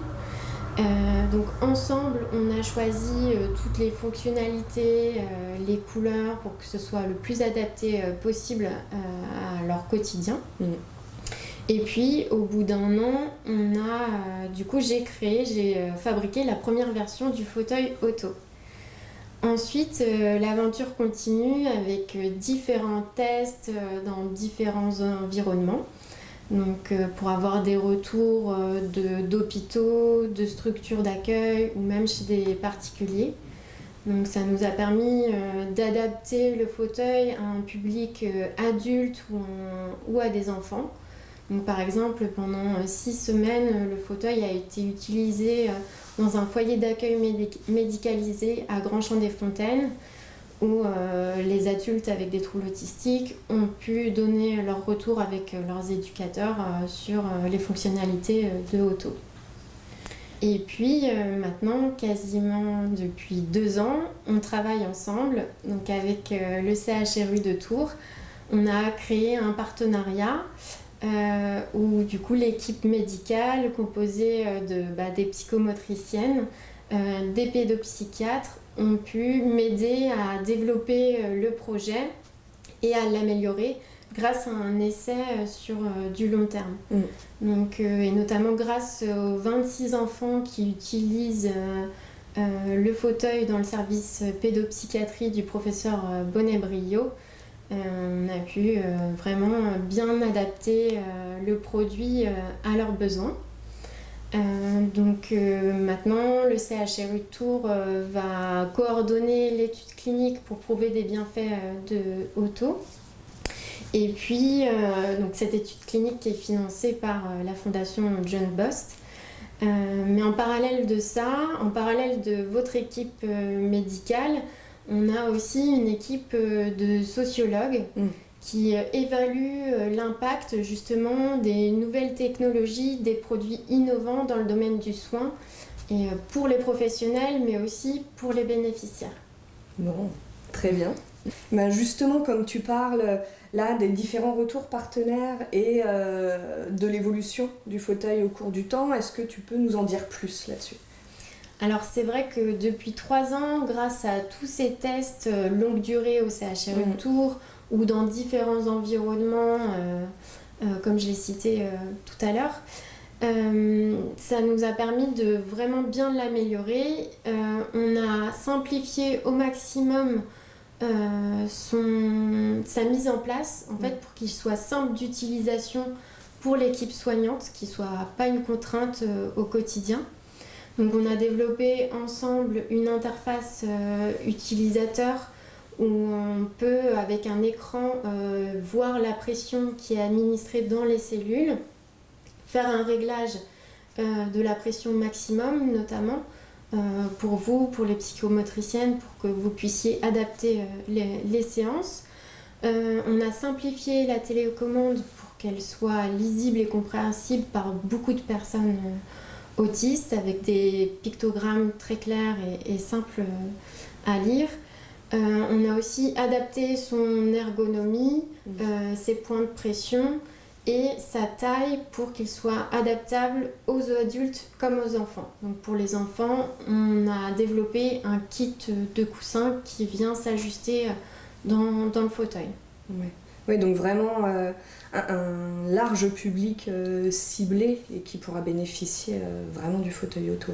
Donc ensemble, on a choisi toutes les fonctionnalités, les couleurs pour que ce soit le plus adapté possible à leur quotidien. Et puis, au bout d'un an, j'ai fabriqué la première version du fauteuil auto. Ensuite, l'aventure continue avec différents tests dans différents environnements. Donc, pour avoir des retours d'hôpitaux, de structures d'accueil ou même chez des particuliers. Donc, ça nous a permis d'adapter le fauteuil à un public adulte ou à des enfants. Donc, par exemple, pendant 6 semaines, le fauteuil a été utilisé dans un foyer d'accueil médicalisé à Grand-Champ-des-Fontaines où les adultes avec des troubles autistiques ont pu donner leur retour avec leurs éducateurs sur les fonctionnalités de auto. Et puis maintenant, quasiment depuis 2 ans, on travaille ensemble donc avec le CHRU de Tours. On a créé un partenariat où du coup l'équipe médicale composée des psychomotriciennes, des pédopsychiatres ont pu m'aider à développer le projet et à l'améliorer grâce à un essai sur du long terme. Donc, et notamment grâce aux 26 enfants qui utilisent le fauteuil dans le service pédopsychiatrie du professeur Bonnet-Brio. On a pu vraiment bien adapter le produit à leurs besoins. Donc maintenant, le CHRU de Tours va coordonner l'étude clinique pour prouver des bienfaits de auto. Et puis, donc cette étude clinique qui est financée par la fondation John Bost. Mais en parallèle de ça, en parallèle de votre équipe médicale, on a aussi une équipe de sociologues qui évalue l'impact justement des nouvelles technologies, des produits innovants dans le domaine du soin, et pour les professionnels, mais aussi pour les bénéficiaires. Bon, très bien. Ben justement, comme tu parles là des différents retours partenaires et de l'évolution du fauteuil au cours du temps, est-ce que tu peux nous en dire plus là-dessus ? Alors c'est vrai que depuis 3 ans, grâce à tous ces tests longue durée au CHRU de Tours ou dans différents environnements, comme je l'ai cité tout à l'heure, ça nous a permis de vraiment bien l'améliorer. On a simplifié au maximum sa mise en place en fait, pour qu'il soit simple d'utilisation pour l'équipe soignante, qu'il ne soit pas une contrainte au quotidien. Donc on a développé ensemble une interface utilisateur où on peut, avec un écran, voir la pression qui est administrée dans les cellules, faire un réglage de la pression maximum notamment pour vous, pour les psychomotriciennes, pour que vous puissiez adapter les séances. On a simplifié la télécommande pour qu'elle soit lisible et compréhensible par beaucoup de personnes autistes, avec des pictogrammes très clairs et simples à lire. On a aussi adapté son ergonomie, ses points de pression et sa taille pour qu'il soit adaptable aux adultes comme aux enfants. Donc pour les enfants, on a développé un kit de coussins qui vient s'ajuster dans le fauteuil. Ouais, donc vraiment un large public ciblé et qui pourra bénéficier vraiment du fauteuil auto.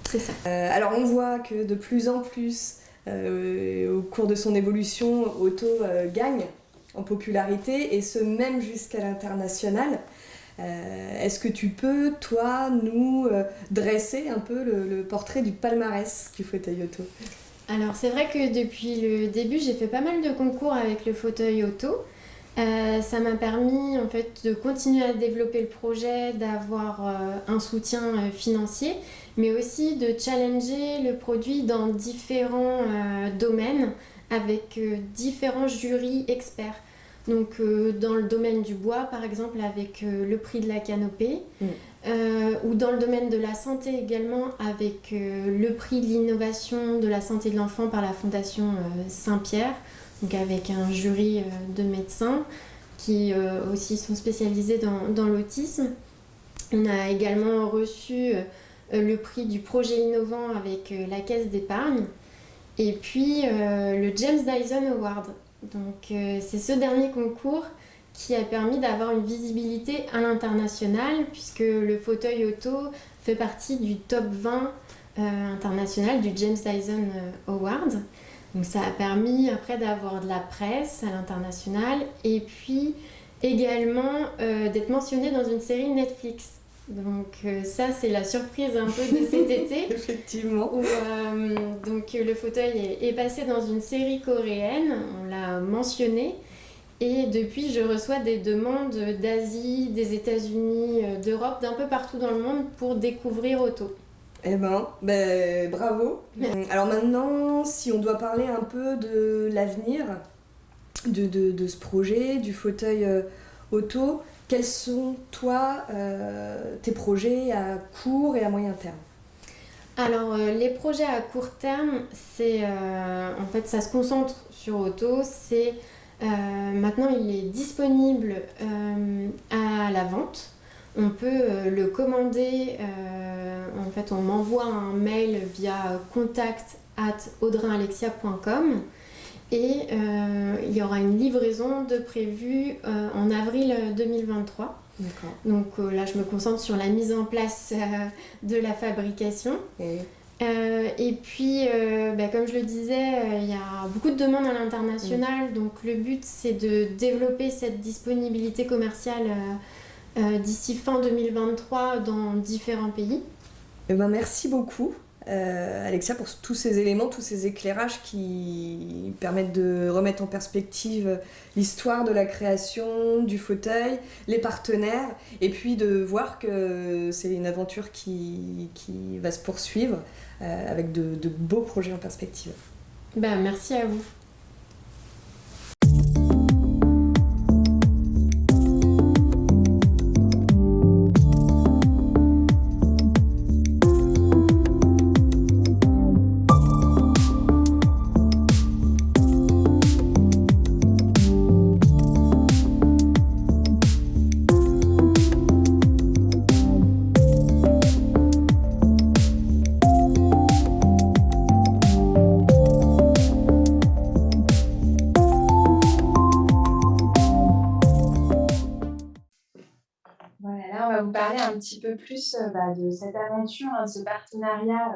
C'est ça. Alors on voit que de plus en plus au cours de son évolution, Otto gagne en popularité, et ce même jusqu'à l'international. Est-ce que tu peux, toi, nous dresser un peu le portrait du palmarès du fauteuil Otto? Alors c'est vrai que depuis le début, j'ai fait pas mal de concours avec le fauteuil Otto. Ça m'a permis en fait de continuer à développer le projet, d'avoir un soutien financier, mais aussi de challenger le produit dans différents domaines avec différents jurys experts. Donc dans le domaine du bois par exemple avec le prix de la canopée, ou dans le domaine de la santé également avec le prix de l'innovation de la santé de l'enfant par la Fondation Saint-Pierre, donc avec un jury de médecins qui aussi sont spécialisés dans l'autisme. On a également reçu le prix du projet innovant avec la Caisse d'épargne, et puis le James Dyson Award. Donc c'est ce dernier concours qui a permis d'avoir une visibilité à l'international, puisque le fauteuil Otto fait partie du top 20 international du James Dyson Award. Donc ça a permis après d'avoir de la presse à l'international, et puis également d'être mentionné dans une série Netflix. Donc ça c'est la surprise un peu de cet été. Effectivement. Où, donc le fauteuil est passé dans une série coréenne, on l'a mentionné. Et depuis, je reçois des demandes d'Asie, des États-Unis, d'Europe, d'un peu partout dans le monde pour découvrir Otto. Eh ben, bravo. Alors maintenant, si on doit parler un peu de l'avenir de ce projet, du fauteuil Otto, quels sont, toi, tes projets à court et à moyen terme? Alors, les projets à court terme, c'est en fait, ça se concentre sur Otto. C'est maintenant, il est disponible à la vente. On peut le commander. En fait, on m'envoie un mail via contact@audrinalexia.com, et il y aura une livraison de prévue en avril 2023. D'accord. Donc là, je me concentre sur la mise en place de la fabrication. Et puis, comme je le disais, il y a beaucoup de demandes à l'international. Donc le but, c'est de développer cette disponibilité commerciale d'ici fin 2023 dans différents pays. Eh ben, merci beaucoup, Alexia, pour tous ces éléments, tous ces éclairages qui permettent de remettre en perspective l'histoire de la création du fauteuil, les partenaires, et puis de voir que c'est une aventure qui va se poursuivre avec de beaux projets en perspective. Merci à vous. Un petit peu plus de cette aventure, de ce partenariat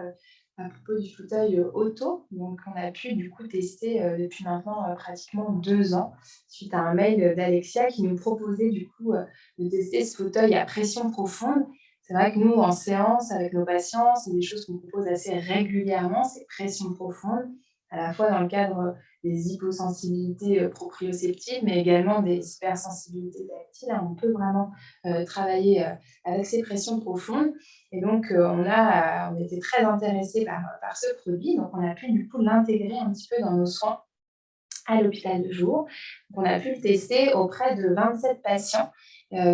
à propos du fauteuil Otto. Donc, on a pu du coup tester depuis maintenant pratiquement 2 ans, suite à un mail d'Alexia qui nous proposait du coup de tester ce fauteuil à pression profonde. C'est vrai que nous, en séance, avec nos patients, c'est des choses qu'on propose assez régulièrement, ces pressions profondes, à la fois dans le cadre des hyposensibilités proprioceptives, mais également des hypersensibilités tactiles. On peut vraiment travailler avec ces pressions profondes. Et donc, on était très intéressés par ce produit. Donc, on a pu du coup l'intégrer un petit peu dans nos soins à l'hôpital de jour. Donc, on a pu le tester auprès de 27 patients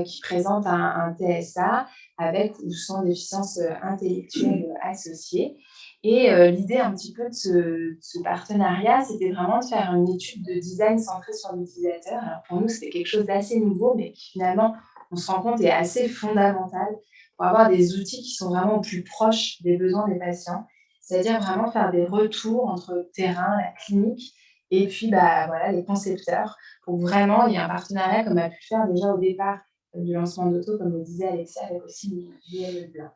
qui présentent un TSA avec ou sans déficience intellectuelle associée. Et l'idée un petit peu de ce partenariat, c'était vraiment de faire une étude de design centrée sur l'utilisateur. Alors pour nous, c'était quelque chose d'assez nouveau, mais qui finalement, on se rend compte, est assez fondamental pour avoir des outils qui sont vraiment plus proches des besoins des patients. C'est-à-dire vraiment faire des retours entre le terrain, la clinique, et puis les concepteurs, pour vraiment il y ait un partenariat comme a pu le faire déjà au départ du lancement d'Otto, comme le disait Alexia, avec aussi JLE Blanc.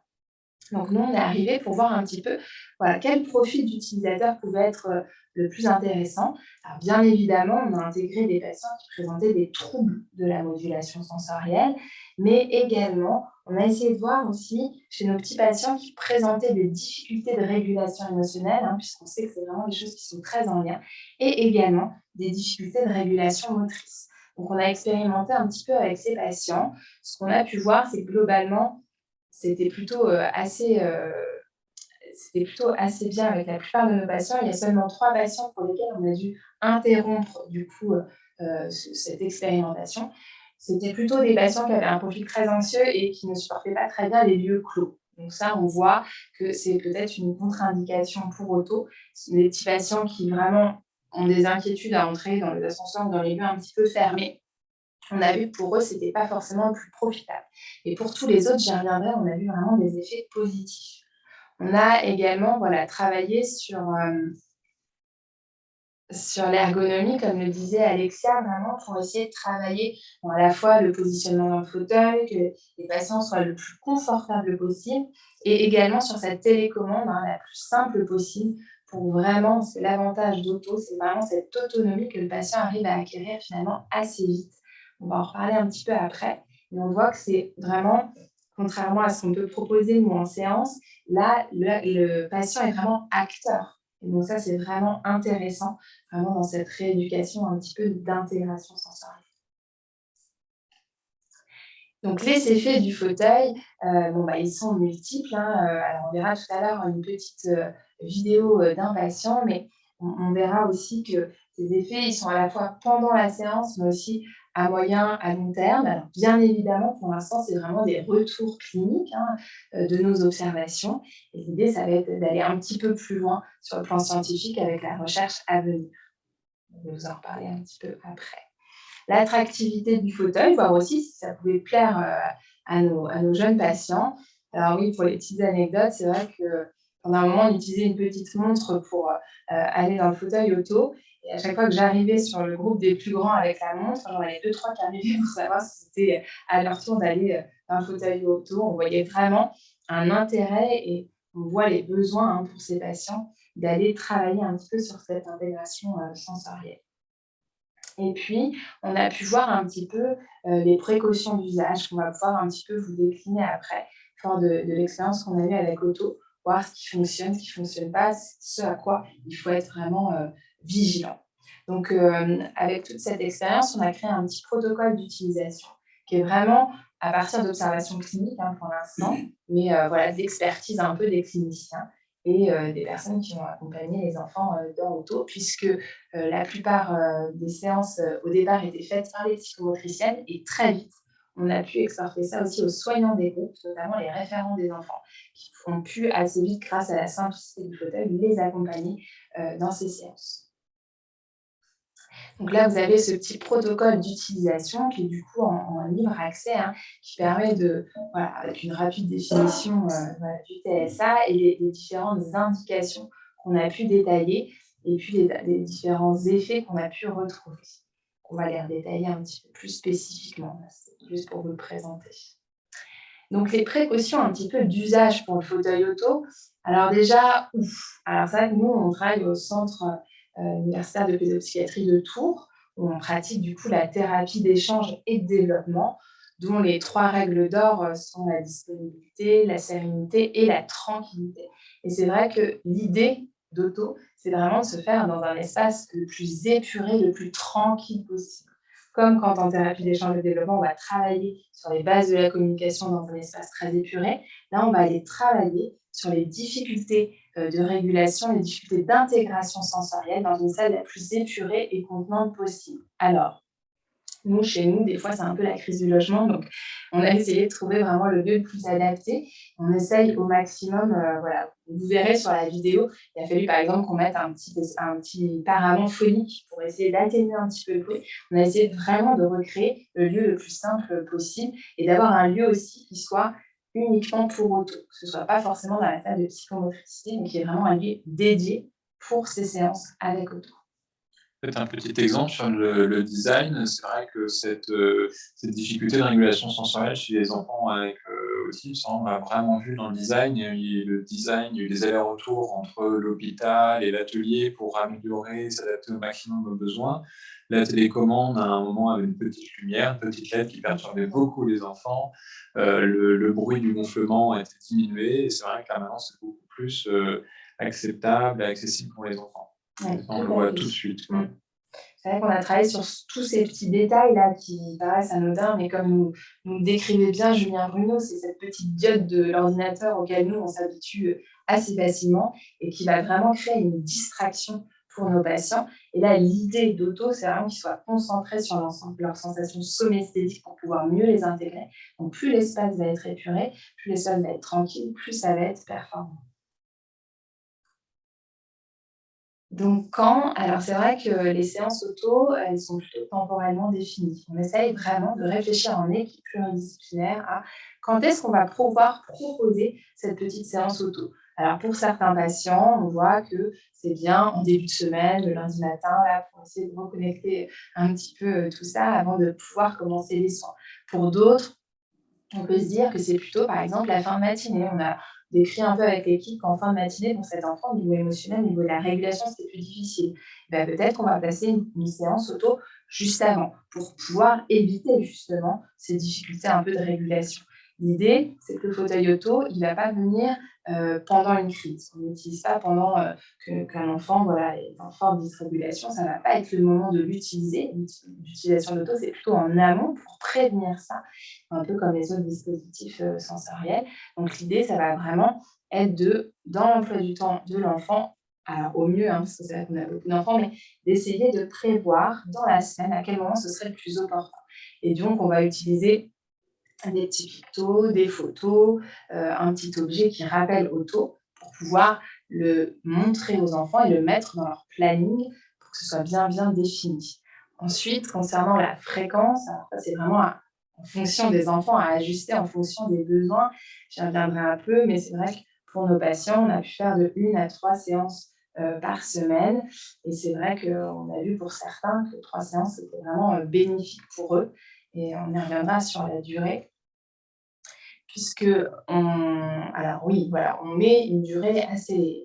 Donc nous, on est arrivé pour voir un petit peu voilà, quel profil d'utilisateur pouvait être le plus intéressant. Alors, bien évidemment, on a intégré des patients qui présentaient des troubles de la modulation sensorielle, mais également, on a essayé de voir aussi chez nos petits patients qui présentaient des difficultés de régulation émotionnelle, hein, puisqu'on sait que c'est vraiment des choses qui sont très en lien, et également des difficultés de régulation motrice. Donc on a expérimenté un petit peu avec ces patients. Ce qu'on a pu voir, c'est que globalement, c'était plutôt, assez bien avec la plupart de nos patients. Il y a seulement 3 patients pour lesquels on a dû interrompre du coup, cette expérimentation. C'était plutôt des patients qui avaient un profil très anxieux et qui ne supportaient pas très bien les lieux clos. Donc ça, on voit que c'est peut-être une contre-indication pour auto. Les petits patients qui vraiment ont des inquiétudes à entrer dans les ascenseurs ou dans les lieux un petit peu fermés, on a vu que pour eux, c'était pas forcément le plus profitable. Et pour tous les autres, j'y reviendrai, on a vu vraiment des effets positifs. On a également voilà, travaillé sur l'ergonomie, comme le disait Alexia, vraiment pour essayer de travailler bon, à la fois le positionnement dans le fauteuil, que les patients soient le plus confortables possible, et également sur cette télécommande la plus simple possible, pour vraiment, c'est l'avantage d'Auto, c'est vraiment cette autonomie que le patient arrive à acquérir finalement assez vite. On va en reparler un petit peu après, mais on voit que c'est vraiment, contrairement à ce qu'on peut proposer nous en séance, là, le patient est vraiment acteur. Et donc ça, c'est vraiment intéressant, vraiment dans cette rééducation un petit peu d'intégration sensorielle. Donc les effets du fauteuil, ils sont multiples, hein, alors on verra tout à l'heure une petite, vidéo, d'un patient, mais on verra aussi que ces effets, ils sont à la fois pendant la séance, mais aussi à moyen, à long terme. Alors bien évidemment, pour l'instant, c'est vraiment des retours cliniques, hein, de nos observations et l'idée, ça va être d'aller un petit peu plus loin sur le plan scientifique avec la recherche à venir. On va vous en reparler un petit peu après. L'attractivité du fauteuil, voir aussi si ça pouvait plaire à nos jeunes patients. Alors oui, pour les petites anecdotes, c'est vrai que pendant un moment, on utilisait une petite montre pour aller dans le fauteuil auto. Et à chaque fois que j'arrivais sur le groupe des plus grands avec la montre, j'en avais 2-3 qui arrivaient pour savoir si c'était à leur tour d'aller dans le fauteuil auto. On voyait vraiment un intérêt et on voit les besoins pour ces patients d'aller travailler un petit peu sur cette intégration sensorielle. Et puis, on a pu voir un petit peu les précautions d'usage qu'on va pouvoir un petit peu vous décliner après, fort de l'expérience qu'on a eue avec Auto, voir ce qui fonctionne, ce qui ne fonctionne pas, ce à quoi il faut être vraiment vigilant. Donc, avec toute cette expérience, on a créé un petit protocole d'utilisation qui est vraiment à partir d'observations cliniques pour l'instant, mais voilà, d'expertise un peu des cliniciens et des personnes qui ont accompagné les enfants dans Auto, puisque la plupart des séances au départ étaient faites par les psychomotriciennes et très vite, on a pu exporter ça aussi aux soignants des groupes, notamment les référents des enfants, qui ont pu assez vite, grâce à la simplicité du fauteuil, les accompagner dans ces séances. Donc là, vous avez ce petit protocole d'utilisation qui est du coup en libre accès, qui permet de, voilà, avec une rapide définition voilà, du TSA et les différentes indications qu'on a pu détailler et puis les différents effets qu'on a pu retrouver. On va les redétailler un petit peu plus spécifiquement, c'est juste pour vous le présenter. Donc les précautions un petit peu d'usage pour le fauteuil auto. Alors déjà, alors c'est vrai que nous, on travaille au centre universitaire de pédopsychiatrie de Tours, où on pratique du coup la thérapie d'échange et de développement, dont les 3 règles d'or sont la disponibilité, la sérénité et la tranquillité. Et c'est vrai que l'idée d'Auto, c'est vraiment de se faire dans un espace le plus épuré, le plus tranquille possible. Comme quand en thérapie d'échange et de développement, on va travailler sur les bases de la communication dans un espace très épuré, là, on va aller travailler sur les difficultés de régulation, les difficultés d'intégration sensorielle dans une salle la plus épurée et contenante possible. Alors, nous, chez nous, des fois, c'est un peu la crise du logement, donc on a essayé de trouver vraiment le lieu le plus adapté. On essaye au maximum, voilà, vous verrez sur la vidéo, il a fallu par exemple qu'on mette un petit paravent phonique pour essayer d'atténuer un petit peu le bruit. On a essayé vraiment de recréer le lieu le plus simple possible et d'avoir un lieu aussi qui soit uniquement pour Auto, que ce ne soit pas forcément dans la salle de psychomotricité, mais qui est vraiment un lieu dédié pour ces séances avec Auto. Peut-être un petit exemple sur le design. C'est vrai que cette difficulté de régulation sensorielle chez les enfants avec autisme, on l'a vraiment vu dans le design. Le design, il y a eu des allers-retours entre l'hôpital et l'atelier pour améliorer, s'adapter au maximum aux besoins. La télécommande, à un moment, avait une petite lumière, une petite LED qui perturbait beaucoup les enfants. Le bruit du gonflement a été diminué. Et c'est vrai que là, maintenant, c'est beaucoup plus acceptable et accessible pour les enfants. Ouais, On le tout à voit fait. tout de suite, quoi. C'est vrai qu'on a travaillé sur tous ces petits détails-là qui paraissent anodins, mais comme nous le décrivait bien Julien Bruno, c'est cette petite diode de l'ordinateur auquel nous, on s'habitue assez facilement et qui va vraiment créer une distraction pour nos patients. Et là, l'idée d'Auto, c'est vraiment qu'ils soient concentrés sur l'ensemble, leurs sensations somesthétiques pour pouvoir mieux les intégrer. Donc, plus l'espace va être épuré, plus l'espace va être tranquille, plus ça va être performant. Donc quand alors c'est vrai que les séances auto, elles sont plutôt temporellement définies. On essaye vraiment de réfléchir en équipe pluridisciplinaire à quand est-ce qu'on va pouvoir proposer cette petite séance auto. Alors pour certains patients, on voit que c'est bien en début de semaine, le lundi matin, là, pour essayer de reconnecter un petit peu, tout ça avant de pouvoir commencer les soins. Pour d'autres, on peut se dire que c'est plutôt, par exemple, la fin de matinée. On a décrit un peu avec l'équipe qu'en fin de matinée, pour cet enfant, au niveau émotionnel, au niveau de la régulation, c'était plus difficile. Ben, peut-être qu'on va placer une séance auto juste avant pour pouvoir éviter justement ces difficultés un peu de régulation. L'idée, c'est que le fauteuil auto, il ne va pas venir pendant une crise. On n'utilise pas pendant qu'un enfant voilà, est en forte dysrégulation. Ça ne va pas être le moment de l'utiliser. L'utilisation de l'auto, c'est plutôt en amont pour prévenir ça un peu comme les autres dispositifs sensoriels. Donc l'idée, ça va vraiment être dans l'emploi du temps de l'enfant, alors au mieux, parce que c'est vrai qu'on a beaucoup d'enfants, mais d'essayer de prévoir dans la semaine à quel moment ce serait le plus opportun. Et donc, on va utiliser des petits pictos, des photos, un petit objet qui rappelle Auto pour pouvoir le montrer aux enfants et le mettre dans leur planning pour que ce soit bien, bien défini. Ensuite, concernant la fréquence, alors ça, c'est vraiment en fonction des enfants, à ajuster en fonction des besoins. J'y reviendrai un peu, mais c'est vrai que pour nos patients, on a pu faire de 1 à 3 séances par semaine. Et c'est vrai qu'on a vu pour certains que 3 séances, c'était vraiment bénéfique pour eux. Et on y reviendra sur la durée puisque alors oui, voilà, on met une durée assez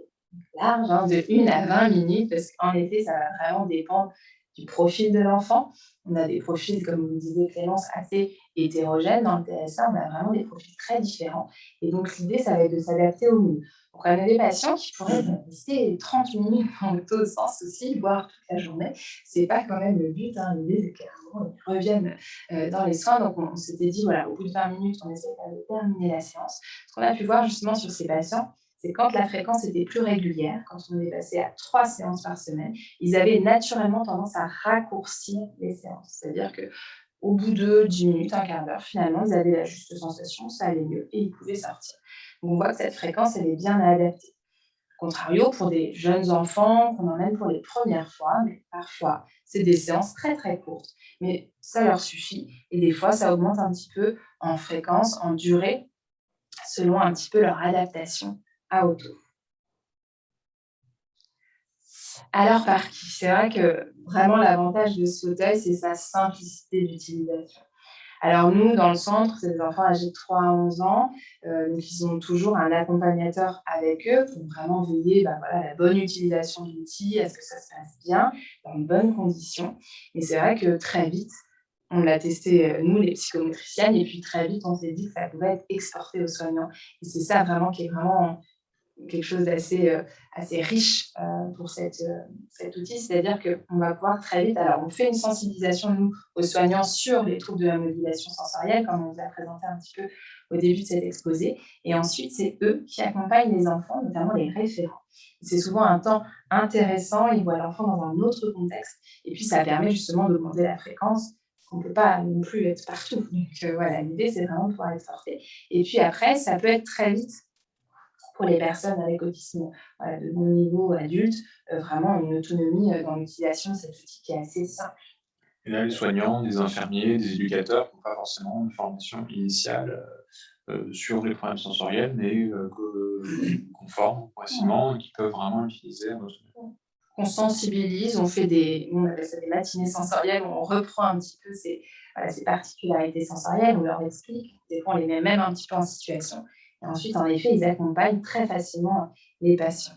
large, de 1 à 20 minutes, parce qu'en effet, ça va vraiment dépendre du profil de l'enfant. On a des profils, comme vous le disiez Clémence, assez hétérogènes dans le TSA, on a vraiment des profils très différents. Et donc l'idée, ça va être de s'adapter au mieux. Donc on a des patients qui pourraient rester 30 minutes en auto sans souci, voire toute la journée. C'est pas quand même le but, l'idée c'est qu'à un moment, ils reviennent dans les soins. Donc on s'était dit, voilà, au bout de 20 minutes, on essaie de terminer la séance. Ce qu'on a pu voir justement sur ces patients, c'est quand la fréquence était plus régulière, quand on est passé à 3 séances par semaine, ils avaient naturellement tendance à raccourcir les séances. C'est-à-dire qu'au bout de 10 minutes, un quart d'heure, finalement, ils avaient la juste sensation, ça allait mieux et ils pouvaient sortir. Donc on voit que cette fréquence, elle est bien adaptée. Contrario, pour des jeunes enfants qu'on emmène pour les premières fois, mais parfois, c'est des séances très très courtes, mais ça leur suffit. Et des fois, ça augmente un petit peu en fréquence, en durée, selon un petit peu leur adaptation à Auto. Alors par qui? C'est vrai que vraiment l'avantage de ce fauteuil, c'est sa simplicité d'utilisation. Alors nous, dans le centre, c'est des enfants âgés de 3 à 11 ans, donc ils ont toujours un accompagnateur avec eux pour vraiment veiller, voilà, à la bonne utilisation de l'outil, à ce que ça se passe bien, dans de bonnes conditions. Et c'est vrai que très vite, on l'a testé, nous les psychomotriciennes et puis très vite, on s'est dit que ça pouvait être exporté aux soignants. Et c'est ça vraiment qui est vraiment quelque chose d'assez assez riche pour cet outil, c'est-à-dire qu'on va pouvoir très vite, alors on fait une sensibilisation, nous, aux soignants sur les troubles de la modulation sensorielle, comme on vous a présenté un petit peu au début de cet exposé, et ensuite c'est eux qui accompagnent les enfants, notamment les référents. C'est souvent un temps intéressant, ils voient l'enfant dans un autre contexte, et puis ça permet justement d'augmenter la fréquence, on ne peut pas non plus être partout. Donc voilà, l'idée c'est vraiment de pouvoir être porté. Et puis après, ça peut être très vite pour les personnes avec autisme de bon niveau adulte, vraiment une autonomie dans l'utilisation de cet outil qui est assez simple. Et là, les soignants, des infirmiers, des éducateurs qui n'ont pas forcément une formation initiale sur les problèmes sensoriels, mais conformes progressivement et qui peuvent vraiment l'utiliser à notre niveau. qu'on sensibilise, on fait on appelle ça des matinées sensorielles, où on reprend un petit peu ces particularités sensorielles, on leur explique, des fois on les met même un petit peu en situation. Et ensuite, en effet, ils accompagnent très facilement les patients.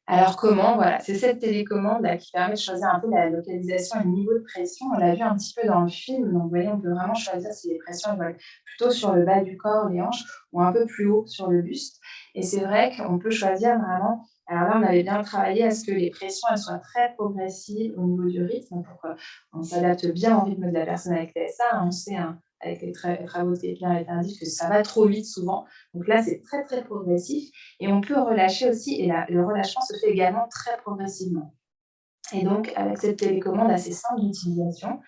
Alors comment? Voilà, c'est cette télécommande là qui permet de choisir un peu la localisation et le niveau de pression. On l'a vu un petit peu dans le film, donc vous voyez, on peut vraiment choisir si les pressions elles vont être plutôt sur le bas du corps, les hanches, ou un peu plus haut sur le buste. Et c'est vrai qu'on peut choisir vraiment. Alors là, on avait bien travaillé à ce que les pressions elles soient très progressives au niveau du rythme pour qu'on s'adapte bien au rythme de la personne avec TSA. On sait, hein, avec les travaux de Kepler et Tardif, que ça va trop vite souvent. Donc là, c'est très très progressif. Et on peut relâcher aussi, et le relâchement se fait également très progressivement. Et donc, avec cette télécommande assez simple d'utilisation,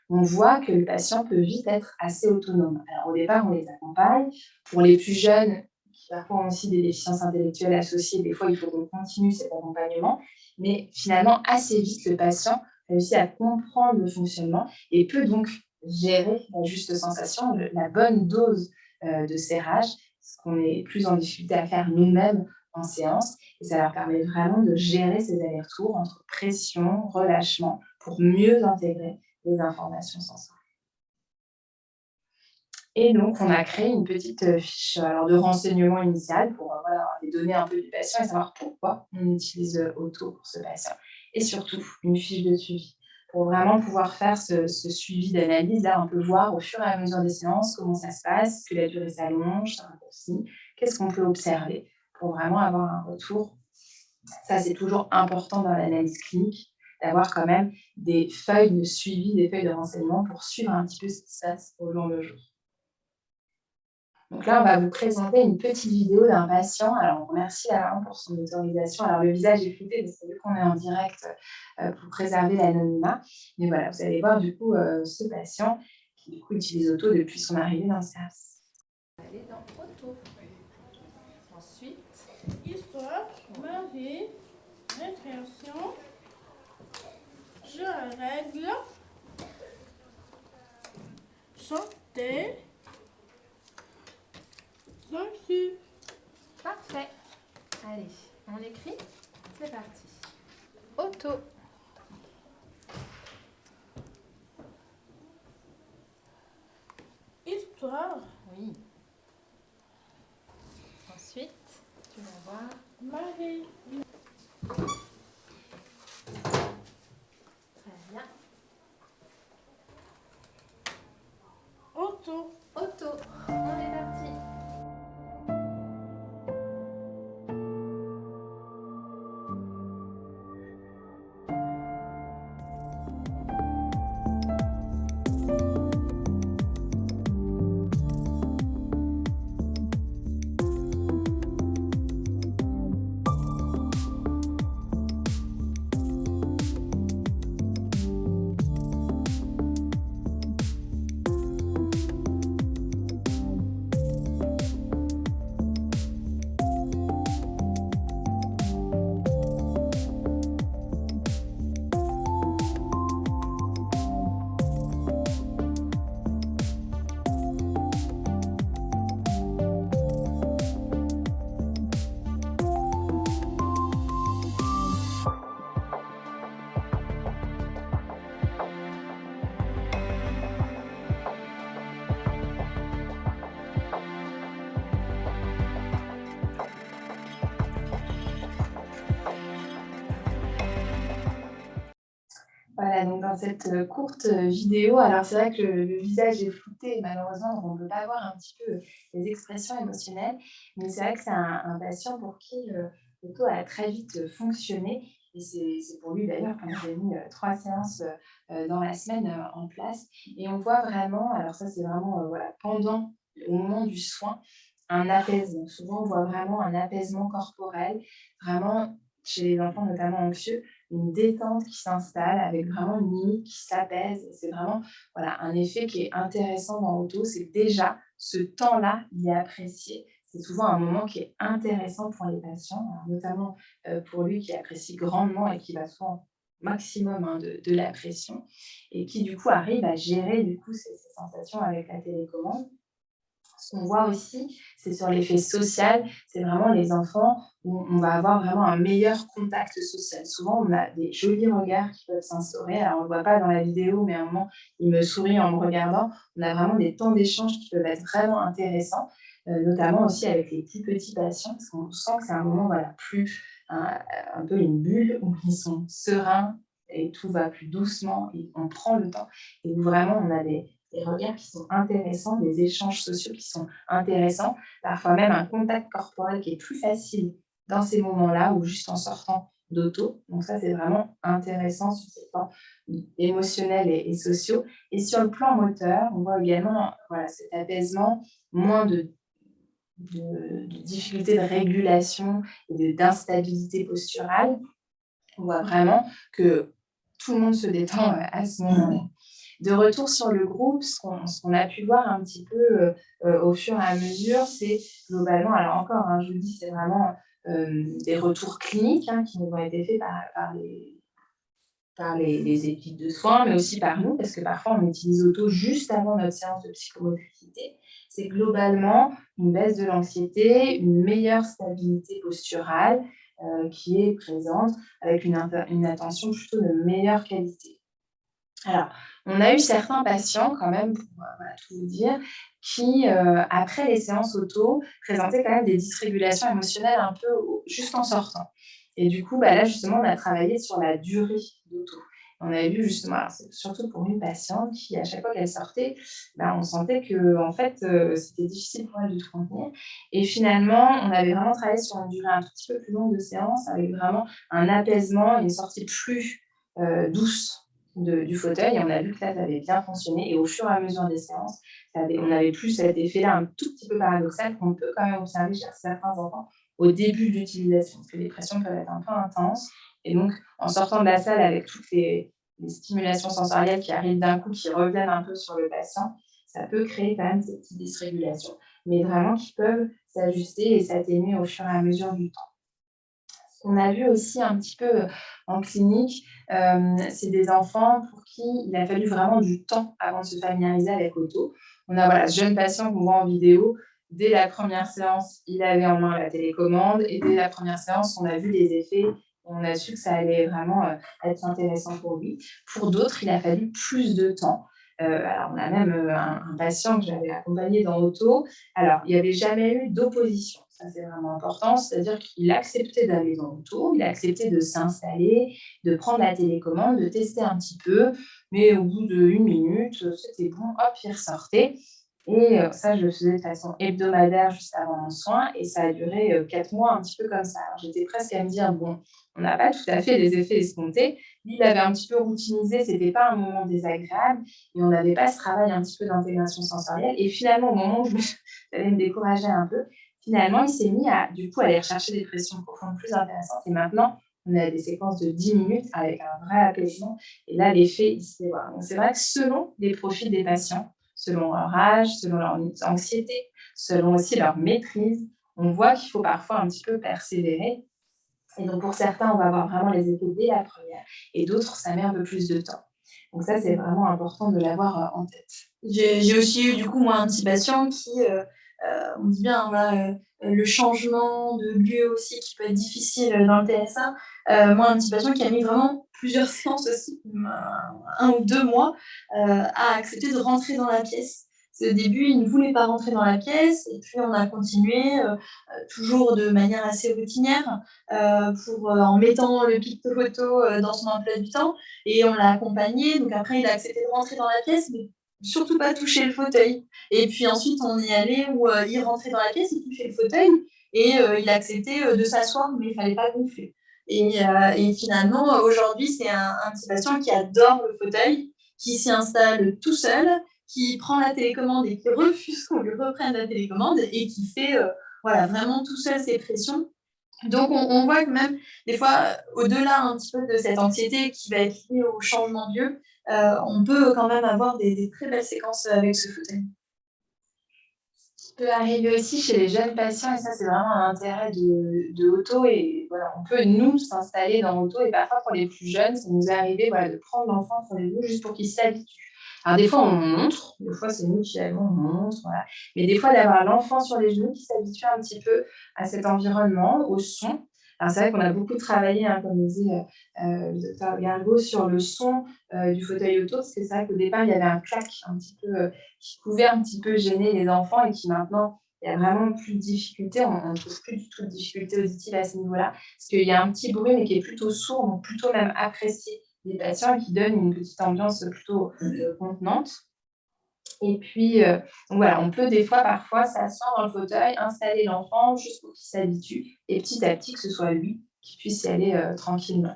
on voit que le patient peut vite être assez autonome. Alors, au départ, on les accompagne. Pour les plus jeunes, qui parfois ont aussi des déficiences intellectuelles associées, des fois, il faut qu'on continue cet accompagnement. Mais finalement, assez vite, le patient réussit à comprendre le fonctionnement et peut donc gérer la juste sensation, la bonne dose de serrage, ce qu'on est plus en difficulté à faire nous-mêmes en séance. Et ça leur permet vraiment de gérer ces allers-retours entre pression, relâchement, pour mieux intégrer les informations sensorielles. Et donc, on a créé une petite fiche de renseignement initial pour avoir les données un peu du patient et savoir pourquoi on utilise Auto pour ce patient. Et surtout, une fiche de suivi pour vraiment pouvoir faire ce suivi d'analyse. Là, on peut voir au fur et à mesure des séances comment ça se passe, est-ce que la durée s'allonge, ça raccourcit, qu'est-ce qu'on peut observer pour vraiment avoir un retour. Ça, c'est toujours important dans l'analyse clinique, d'avoir quand même des feuilles de suivi, des feuilles de renseignement pour suivre un petit peu ce qui se passe au long du jour. Donc là, on va vous présenter une petite vidéo d'un patient. Alors, on remercie Alain pour son autorisation. Alors, le visage est flouté, parce que vu qu'on est en direct pour préserver l'anonymat. Mais voilà, vous allez voir du coup ce patient qui du coup utilise Auto depuis son arrivée dans le service. Aller dans Auto. Ensuite, Histoire, Marie, récréation, je règle, santé, santé. Parfait. Allez, on écrit. C'est parti. Auto. Histoire, Oui. Ensuite, tu vas voir. Marie, Très bien. auto. Auto. On est parti. Voilà, donc dans cette courte vidéo, alors c'est vrai que le visage est flouté, malheureusement, donc on ne peut pas voir un petit peu les expressions émotionnelles, mais c'est vrai que c'est un patient pour qui l'auto a très vite fonctionné, et c'est pour lui d'ailleurs qu'on avait mis 3 séances dans la semaine en place, et on voit vraiment, alors ça c'est vraiment voilà, pendant, au moment du soin, un apaisement. Souvent on voit vraiment un apaisement corporel, vraiment chez les enfants notamment anxieux, une détente qui s'installe avec vraiment une mimique qui s'apaise. C'est vraiment voilà, un effet qui est intéressant dans Auto, c'est que déjà ce temps-là, il est apprécié. C'est souvent un moment qui est intéressant pour les patients, alors notamment pour lui qui apprécie grandement et qui va souvent au maximum de la pression et qui du coup arrive à gérer du coup ces sensations avec la télécommande. Ce qu'on voit aussi, c'est sur l'effet social, c'est vraiment les enfants où on va avoir vraiment un meilleur contact social. Souvent, on a des jolis regards qui peuvent s'instaurer. Alors, on ne le voit pas dans la vidéo, mais à un moment, il me sourit en me regardant. On a vraiment des temps d'échange qui peuvent être vraiment intéressants, notamment aussi avec les plus petits patients, parce qu'on sent que c'est un moment voilà, plus un peu une bulle où ils sont sereins et tout va plus doucement, et on prend le temps et où vraiment on a des regards qui sont intéressants, des échanges sociaux qui sont intéressants, parfois même un contact corporel qui est plus facile dans ces moments-là ou juste en sortant d'auto. Donc ça, c'est vraiment intéressant sur ces plans émotionnels et sociaux. Et sur le plan moteur, on voit également voilà, cet apaisement, moins de difficultés de régulation et d'instabilité posturale. On voit vraiment que tout le monde se détend à ce moment-là. De retour sur le groupe, ce qu'on a pu voir un petit peu au fur et à mesure, c'est globalement, alors encore, hein, je vous dis, c'est vraiment des retours cliniques qui nous ont été faits par les équipes de soins, mais aussi par nous, parce que parfois on utilise auto juste avant notre séance de psychomotricité. C'est globalement une baisse de l'anxiété, une meilleure stabilité posturale qui est présente avec une attention plutôt de meilleure qualité. Alors, on a eu certains patients quand même, pour voilà, tout vous dire, qui, après les séances auto, présentaient quand même des dysrégulations émotionnelles un peu juste en sortant. Et du coup, là, justement, on a travaillé sur la durée d'auto. On a vu justement, alors c'est surtout pour une patiente qui, à chaque fois qu'elle sortait, on sentait que en fait, c'était difficile pour elle de tout contenir. Et finalement, on avait vraiment travaillé sur une durée un tout petit peu plus longue de séance, avec vraiment un apaisement et une sortie plus douce du fauteuil, et on a vu que là, ça avait bien fonctionné. Et au fur et à mesure des séances, on avait plus cet effet-là un tout petit peu paradoxal qu'on peut quand même observer chez certains enfants au début de l'utilisation, parce que les pressions peuvent être un peu intenses. Et donc, en sortant de la salle avec toutes les stimulations sensorielles qui arrivent d'un coup, qui reviennent un peu sur le patient, ça peut créer quand même ces petites dysrégulations, mais vraiment qui peuvent s'ajuster et s'atténuer au fur et à mesure du temps. On a vu aussi un petit peu en clinique, c'est des enfants pour qui il a fallu vraiment du temps avant de se familiariser avec auto. On a voilà, ce jeune patient qu'on voit en vidéo, dès la première séance, il avait en main la télécommande, et dès la première séance, on a vu les effets, et on a su que ça allait vraiment être intéressant pour lui. Pour d'autres, il a fallu plus de temps. Alors, on a même un patient que j'avais accompagné dans auto. Alors, il n'y avait jamais eu d'opposition. Ça, c'est vraiment important. C'est-à-dire qu'il acceptait d'aller dans l'auto, il acceptait de s'installer, de prendre la télécommande, de tester un petit peu. Mais au bout d'1 minute, c'était bon, hop, il ressortait. Et ça, je le faisais de façon hebdomadaire juste avant mon soin. Et ça a duré 4 mois, un petit peu comme ça. Alors, j'étais presque à me dire, bon, on n'a pas tout à fait les effets escomptés. Lui, il avait un petit peu routinisé, ce n'était pas un moment désagréable. Et on n'avait pas ce travail un petit peu d'intégration sensorielle. Et finalement, au moment où j'allais me décourager un peu, finalement, il s'est mis à, du coup, aller rechercher des pressions profondes plus intéressantes. Et maintenant, on a des séquences de 10 minutes avec un vrai apaisement. Et là, l'effet, il se fait voir. Donc, c'est vrai que selon les profils des patients, selon leur âge, selon leur anxiété, selon aussi leur maîtrise, on voit qu'il faut parfois un petit peu persévérer. Et donc, pour certains, on va avoir vraiment les effets dès la première. Et d'autres, ça met un peu plus de temps. Donc ça, c'est vraiment important de l'avoir en tête. J'ai aussi eu, du coup, moi, un petit patient qui, on dit bien, voilà, le changement de lieu aussi qui peut être difficile dans le TSA. Moi, un petit patient qui a mis vraiment plusieurs séances aussi, 1 ou 2 mois, à accepter de rentrer dans la pièce. Au début, il ne voulait pas rentrer dans la pièce, et puis on a continué, toujours de manière assez routinière, en mettant le picto-photo dans son emploi du temps, et on l'a accompagné. Donc après, il a accepté de rentrer dans la pièce, mais surtout pas toucher le fauteuil. Et puis ensuite, on y allait où il rentrait dans la pièce, il touchait le fauteuil, et il a accepté de s'asseoir, mais il fallait pas gonfler. Et finalement, aujourd'hui, c'est un petit patient qui adore le fauteuil, qui s'y installe tout seul, qui prend la télécommande et qui refuse qu'on lui reprenne la télécommande, et qui fait voilà, vraiment tout seul ses pressions. Donc, on voit que même, des fois, au-delà un petit peu de cette anxiété qui va être liée au changement de lieu, on peut quand même avoir des très belles séquences avec ce fauteuil. Ce qui peut arriver aussi chez les jeunes patients, et ça, c'est vraiment un intérêt de auto. Et voilà, on peut, nous, s'installer dans auto. Et parfois, pour les plus jeunes, ça nous est arrivé voilà, de prendre l'enfant entre les deux juste pour qu'il s'habitue Alors des fois, on montre, des fois, c'est mutuellement, on montre, voilà. Mais des fois, d'avoir l'enfant sur les genoux qui s'habitue un petit peu à cet environnement, au son. Alors c'est vrai qu'on a beaucoup travaillé, hein, comme disait le docteur Gargot, sur le son du fauteuil auto, parce que c'est vrai qu'au départ, il y avait un clac un petit peu qui pouvait un petit peu gêner les enfants et qui maintenant, il y a vraiment plus de difficultés. On ne trouve plus du tout de difficultés auditives à ce niveau-là, parce qu'il y a un petit bruit, mais qui est plutôt sourd, donc plutôt même apprécié des patients et qui donne une petite ambiance plutôt contenante. Et puis, donc voilà, on peut des fois, parfois, s'asseoir dans le fauteuil, installer l'enfant juste pour qu'il s'habitue et petit à petit que ce soit lui qui puisse y aller tranquillement.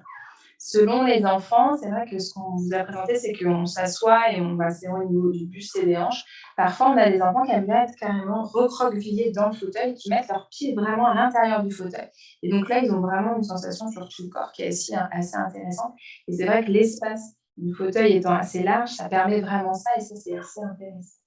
Selon les enfants, c'est vrai que ce qu'on vous a présenté, c'est qu'on s'assoit et on va serrer au niveau du buste et des hanches. Parfois, on a des enfants qui aiment bien être carrément recroquevillés dans le fauteuil, qui mettent leurs pieds vraiment à l'intérieur du fauteuil. Et donc là, ils ont vraiment une sensation sur tout le corps qui est aussi assez intéressante. Et c'est vrai que l'espace du fauteuil étant assez large, ça permet vraiment ça et ça, c'est assez intéressant.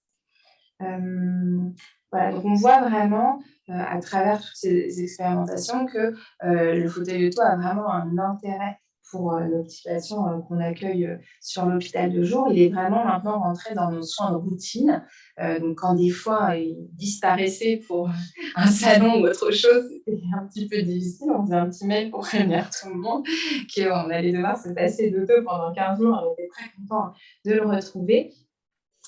Voilà, donc on voit vraiment à travers toutes ces expérimentations que le fauteuil auto a vraiment un intérêt pour nos petits patients qu'on accueille sur l'hôpital de jour. Il est vraiment maintenant rentré dans nos soins de routine. Donc quand des fois il disparaissait pour un salon ou autre chose, c'était un petit peu difficile. On faisait un petit mail pour prévenir tout le monde qu'on allait devoir se passer d'auto pendant 15 jours. On était très contents de le retrouver,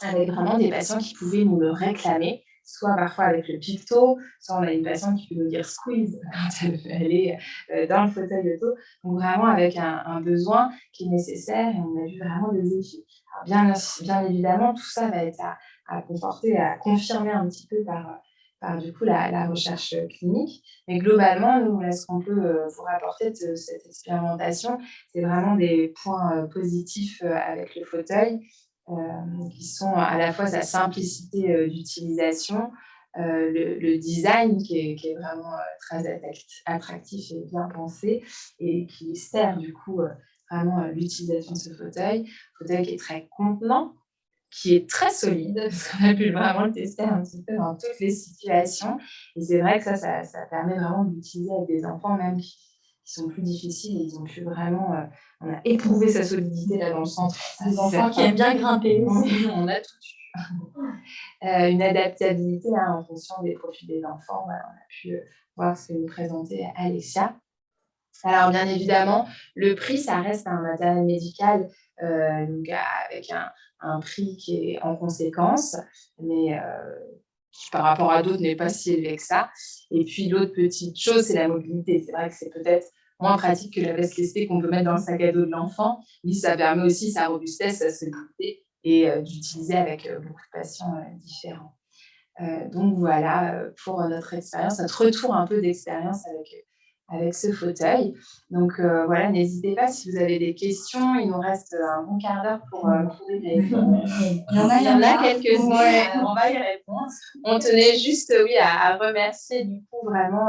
avec vraiment des patients qui pouvaient nous le réclamer, soit parfois avec le picto, soit on a une patiente qui peut nous dire squeeze quand elle veut aller dans le fauteuil auto. Donc vraiment avec un besoin qui est nécessaire et on a vu vraiment des effets. Alors bien évidemment, tout ça va être à conforter, à confirmer un petit peu par du coup la recherche clinique. Mais globalement, nous, là, ce qu'on peut vous rapporter de cette expérimentation, c'est vraiment des points positifs avec le fauteuil. Qui sont à la fois sa simplicité d'utilisation, le design qui est vraiment très attractif et bien pensé et qui sert du coup vraiment l'utilisation de ce fauteuil. Fauteuil qui est très contenant, qui est très solide, parce qu'on a pu vraiment le tester un petit peu dans toutes les situations. Et c'est vrai que ça permet vraiment d'utiliser avec des enfants même qui sont plus difficiles. Et ils ont pu vraiment, on a éprouvé sa solidité là dans le centre. Des enfants qui aiment bien grimper. On a tout eu. Une adaptabilité hein, en fonction des profils des enfants. Voilà, on a pu voir ce que nous présentait Alexia. Alors, bien évidemment, le prix, ça reste un matériel médical donc, avec un prix qui est en conséquence, mais qui, par rapport à d'autres, n'est pas si élevé que ça. Et puis, l'autre petite chose, c'est la mobilité. C'est vrai que c'est peut-être moins pratique que la veste lestée qu'on peut mettre dans le sac à dos de l'enfant, mais ça permet aussi sa robustesse, sa solidité et d'utiliser avec beaucoup de patients différents. Donc voilà pour notre expérience, notre retour un peu d'expérience avec ce fauteuil. Donc voilà, n'hésitez pas si vous avez des questions. Il nous reste un bon quart d'heure pour trouver des... Il y en a quelques-unes, Ouais. on va y répondre. On tenait juste oui, à remercier du coup vraiment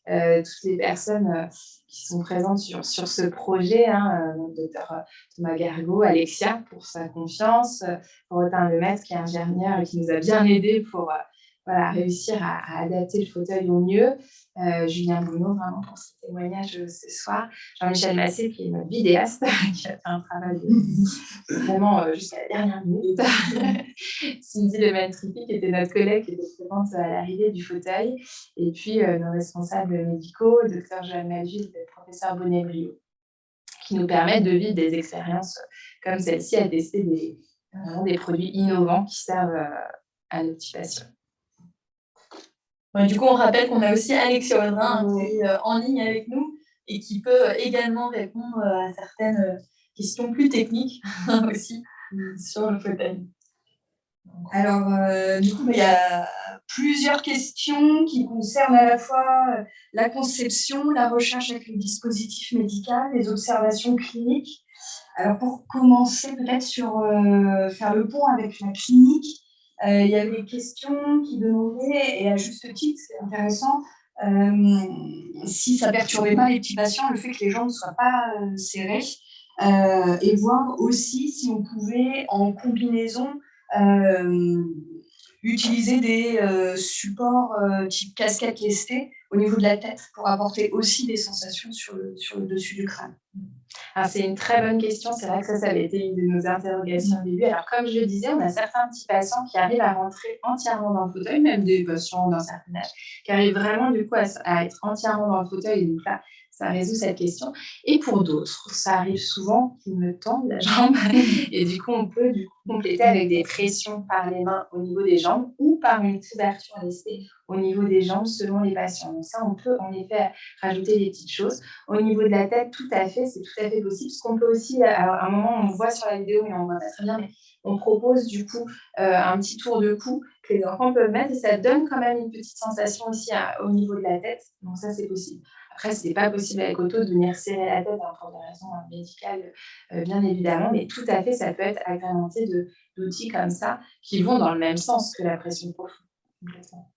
toutes les personnes qui sont présentes sur ce projet, hein, docteur Thomas Gargot, Alexia pour sa confiance, Rotin Lemaître qui est ingénieur et qui nous a bien aidés pour voilà, réussir à adapter le fauteuil au mieux. Julien Bruno, vraiment pour ce témoignage ce soir. Jean-Michel Massé, qui est notre vidéaste, qui a fait un travail vraiment jusqu'à la dernière minute. Cindy Leventripi, qui était notre collègue, qui était présente à l'arrivée du fauteuil. Et puis nos responsables médicaux, le docteur Joël Magil et le professeur Bonnet-Brio, qui nous permettent de vivre des expériences comme celle-ci, à tester des produits innovants qui servent à nos petits patients. Ouais, du coup, on rappelle qu'on a aussi Alexia Audrin qui est en ligne avec nous et qui peut également répondre à certaines questions plus techniques aussi sur le fauteuil. Alors, du coup, il y a plusieurs questions qui concernent à la fois la conception, la recherche avec le dispositif médical, les observations cliniques. Alors, pour commencer peut-être sur faire le pont avec la clinique, il y avait des questions qui demandaient, et à juste titre, c'est intéressant, si ça ne perturbait pas les petits patients, le fait que les jambes ne soient pas serrées, et voir aussi si on pouvait, en combinaison, utiliser des supports type casquette lestée au niveau de la tête pour apporter aussi des sensations sur le dessus du crâne. Alors, c'est une très bonne question. C'est vrai que ça avait été une de nos interrogations au début. Alors, comme je le disais, on a certains petits patients qui arrivent à rentrer entièrement dans le fauteuil, même des patients d'un certain âge, qui arrivent vraiment du coup à être entièrement dans le fauteuil. Et donc là, ça résout cette question. Et pour d'autres, ça arrive souvent qu'ils me tendent la jambe. Et du coup, on peut compléter avec des pressions par les mains au niveau des jambes ou par une couverture lestée au niveau des jambes selon les patients. Donc ça, on peut en effet rajouter des petites choses. Au niveau de la tête, tout à fait, c'est tout à fait possible. Ce qu'on peut aussi, alors à un moment, on voit sur la vidéo, mais on voit pas très bien, mais on propose du coup un petit tour de cou que les enfants peuvent mettre et ça donne quand même une petite sensation aussi au niveau de la tête. Donc ça, c'est possible. Après, ce n'est pas possible avec Otto de venir serrer la tête pour des raisons médicales, bien évidemment, mais tout à fait, ça peut être agrémenté d'outils comme ça qui vont dans le même sens que la pression profonde. Complètement.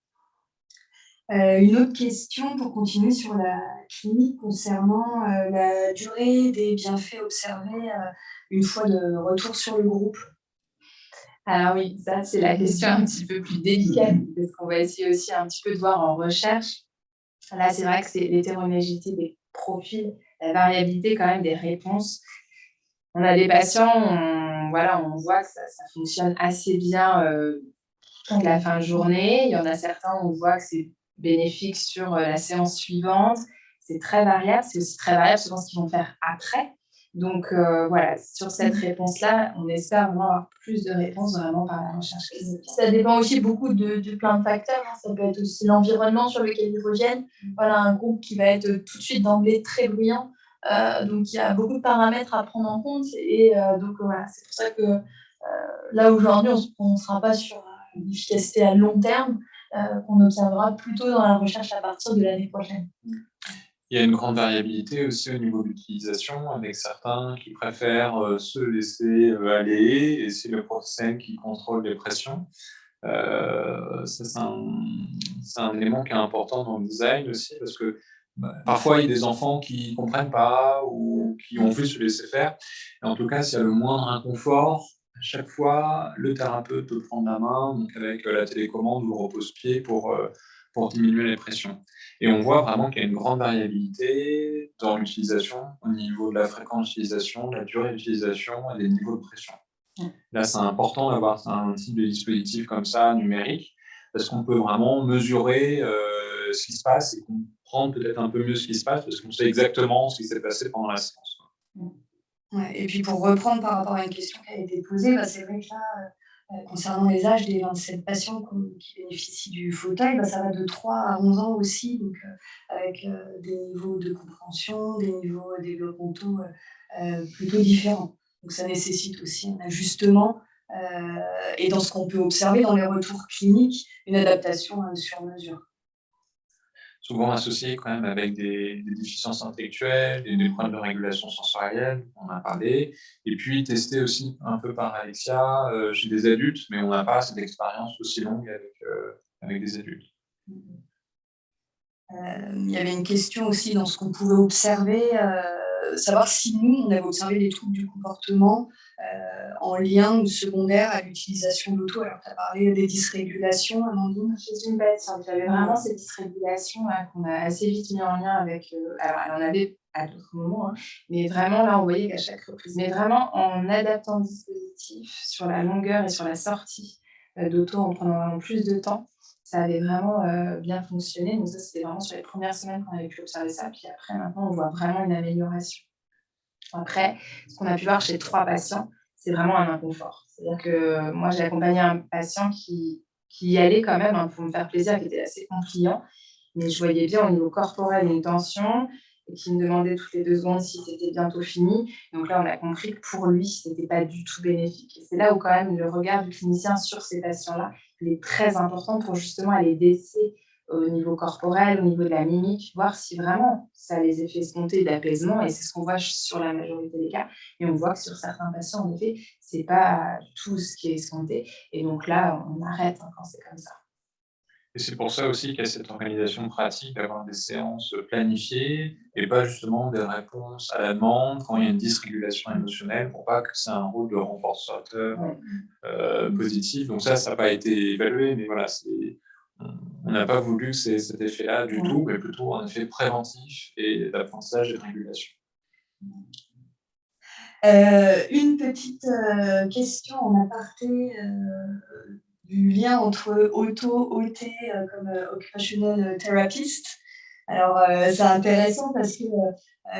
Une autre question pour continuer sur la clinique concernant la durée des bienfaits observés une fois de retour sur le groupe. Alors oui, ça c'est la question un petit peu plus délicate parce qu'on va essayer aussi un petit peu de voir en recherche. Là, c'est vrai que c'est l'hétérogénéité des profils, la variabilité quand même des réponses. On a des patients, on voit que ça fonctionne assez bien toute la fin de journée. Il y en a certains, on voit que c'est bénéfique sur la séance suivante. C'est très variable. C'est aussi très variable selon ce qu'ils vont faire après. Donc voilà, sur cette réponse-là, on espère vraiment avoir plus de réponses vraiment par la recherche clinique. Ça dépend aussi beaucoup de plein de facteurs. Ça peut être aussi l'environnement sur lequel ils reviennent. Voilà, un groupe qui va être tout de suite d'emblée très bruyant. Donc, il y a beaucoup de paramètres à prendre en compte. Et donc, voilà, c'est pour ça que là, aujourd'hui, on ne sera pas sur une efficacité à long terme qu'on observera plutôt dans la recherche à partir de l'année prochaine. Il y a une grande variabilité aussi au niveau de l'utilisation, avec certains qui préfèrent se laisser aller, et c'est le professionnel qui contrôle les pressions. Ça, c'est un élément qui est important dans le design aussi, parce que parfois, il y a des enfants qui ne comprennent pas ou qui ont envie de se laisser faire. Et en tout cas, s'il y a le moindre inconfort, à chaque fois, le thérapeute peut prendre la main, donc avec la télécommande ou le repose-pied pour diminuer les pressions. Et on voit vraiment qu'il y a une grande variabilité dans l'utilisation, au niveau de la fréquence d'utilisation, de la durée d'utilisation et des niveaux de pression. Là, c'est important d'avoir un type de dispositif comme ça, numérique, parce qu'on peut vraiment mesurer ce qui se passe et comprendre peut-être un peu mieux ce qui se passe, parce qu'on sait exactement ce qui s'est passé pendant la séance. Ouais, et puis pour reprendre par rapport à une question qui a été posée, c'est vrai que là, concernant les âges des 27 patients qui bénéficient du fauteuil, ça va de 3 à 11 ans aussi, donc avec des niveaux de compréhension, des niveaux développementaux plutôt différents. Donc ça nécessite aussi un ajustement et dans ce qu'on peut observer dans les retours cliniques, une adaptation sur mesure. Souvent associé quand même avec des déficiences intellectuelles, des problèmes de régulation sensorielle, on en a parlé, et puis testé aussi un peu par Alexia chez des adultes, mais on n'a pas cette expérience aussi longue avec des adultes. Il y avait une question aussi dans ce qu'on pouvait observer, savoir si nous, on avait observé des troubles du comportement en lien ou secondaire à l'utilisation de l'auto. Alors, tu as parlé des dysrégulations, Amandine. Chez une patiente, j'avais vraiment ces dysrégulations là, qu'on a assez vite mis en lien avec. Alors, elle en avait à d'autres moments, hein, mais vraiment là, on voyait qu'à chaque reprise, mais vraiment en adaptant le dispositif sur la longueur et sur la sortie d'auto, en prenant vraiment plus de temps, ça avait vraiment bien fonctionné. Donc, ça, c'était vraiment sur les premières semaines qu'on avait pu observer ça. Puis après, maintenant, on voit vraiment une amélioration. Après, ce qu'on a pu voir chez 3 patients, c'est vraiment un inconfort. C'est-à-dire que moi, j'ai accompagné un patient qui y allait quand même pour me faire plaisir, qui était assez compliant, mais je voyais bien au niveau corporel une tension et qui me demandait toutes les 2 secondes si c'était bientôt fini. Donc là, on a compris que pour lui, ce n'était pas du tout bénéfique. Et c'est là où quand même le regard du clinicien sur ces patients-là, il est très important pour justement aller déceler au niveau corporel, au niveau de la mimique, voir si vraiment ça a les effets escomptés d'apaisement, et c'est ce qu'on voit sur la majorité des cas. Et on voit que sur certains patients, en effet, c'est pas tout ce qui est escompté. Et donc là, on arrête quand c'est comme ça. Et c'est pour ça aussi qu'il y a cette organisation pratique d'avoir des séances planifiées et pas justement des réponses à la demande quand il y a une dysrégulation émotionnelle, pour pas que c'est un rôle de renforçateur positif. Donc ça n'a pas été évalué, mais voilà, On n'a pas voulu cet effet-là du tout, mais plutôt un effet préventif et d'apprentissage et de régulation. Une petite question en aparté du lien entre OT comme occupational therapist. Alors, c'est intéressant parce que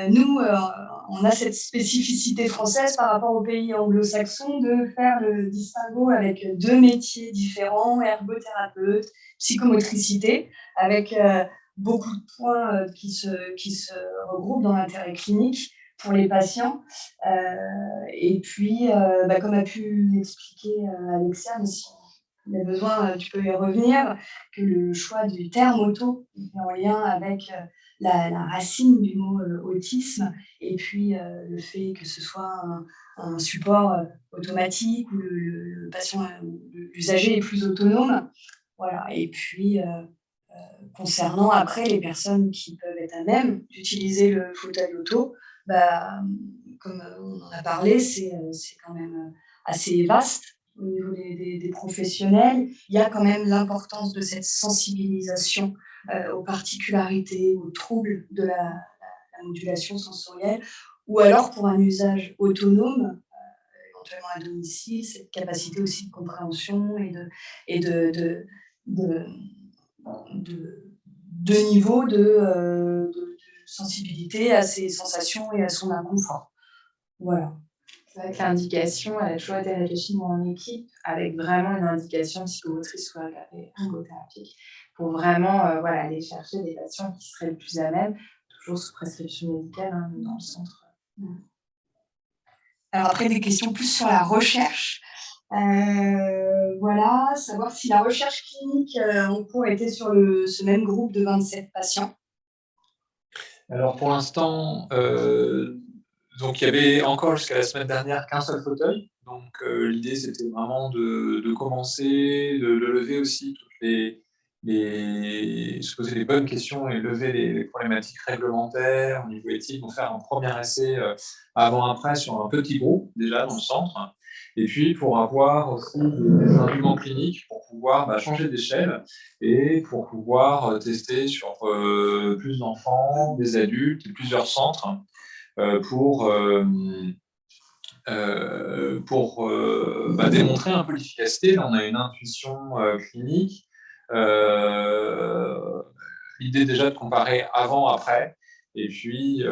nous, on a cette spécificité française par rapport aux pays anglo-saxons de faire le distinguo avec deux métiers différents, ergothérapeute, psychomotricité, avec beaucoup de points qui se regroupent dans l'intérêt clinique pour les patients. Et puis, comme a pu l'expliquer Alexia, mais si il y a besoin, tu peux y revenir, que le choix du terme auto est en lien avec la racine du mot autisme, et puis le fait que ce soit un support automatique où le patient, l'usager est plus autonome. Voilà. Et puis, concernant après les personnes qui peuvent être à même d'utiliser le fauteuil auto, comme on en a parlé, c'est quand même assez vaste au niveau des professionnels. Il y a quand même l'importance de cette sensibilisation aux particularités, aux troubles de la modulation sensorielle, ou alors pour un usage autonome, éventuellement à domicile, cette capacité aussi de compréhension et de niveau de sensibilité à ses sensations et à son inconfort. Voilà. C'est vrai que l'indication, elle a toujours été réfléchie en équipe avec vraiment une indication psychomotrice ou ergothérapique pour vraiment aller chercher des patients qui seraient le plus à même, toujours sous prescription médicale dans le centre. Alors après, des questions plus sur la recherche. Voilà, savoir si la recherche clinique en cours était sur ce même groupe de 27 patients. Alors pour l'instant, donc il y avait encore jusqu'à la semaine dernière qu'un seul fauteuil. Donc l'idée c'était vraiment de commencer, de lever aussi se poser les bonnes questions et lever les problématiques réglementaires au niveau éthique, donc faire un premier essai avant-après sur un petit groupe déjà dans le centre. Et puis pour avoir aussi des arguments cliniques pour pouvoir changer d'échelle et pour pouvoir tester sur plus d'enfants, des adultes et plusieurs centres pour démontrer un peu l'efficacité. Là, on a une intuition clinique. L'idée déjà de comparer avant-après, et puis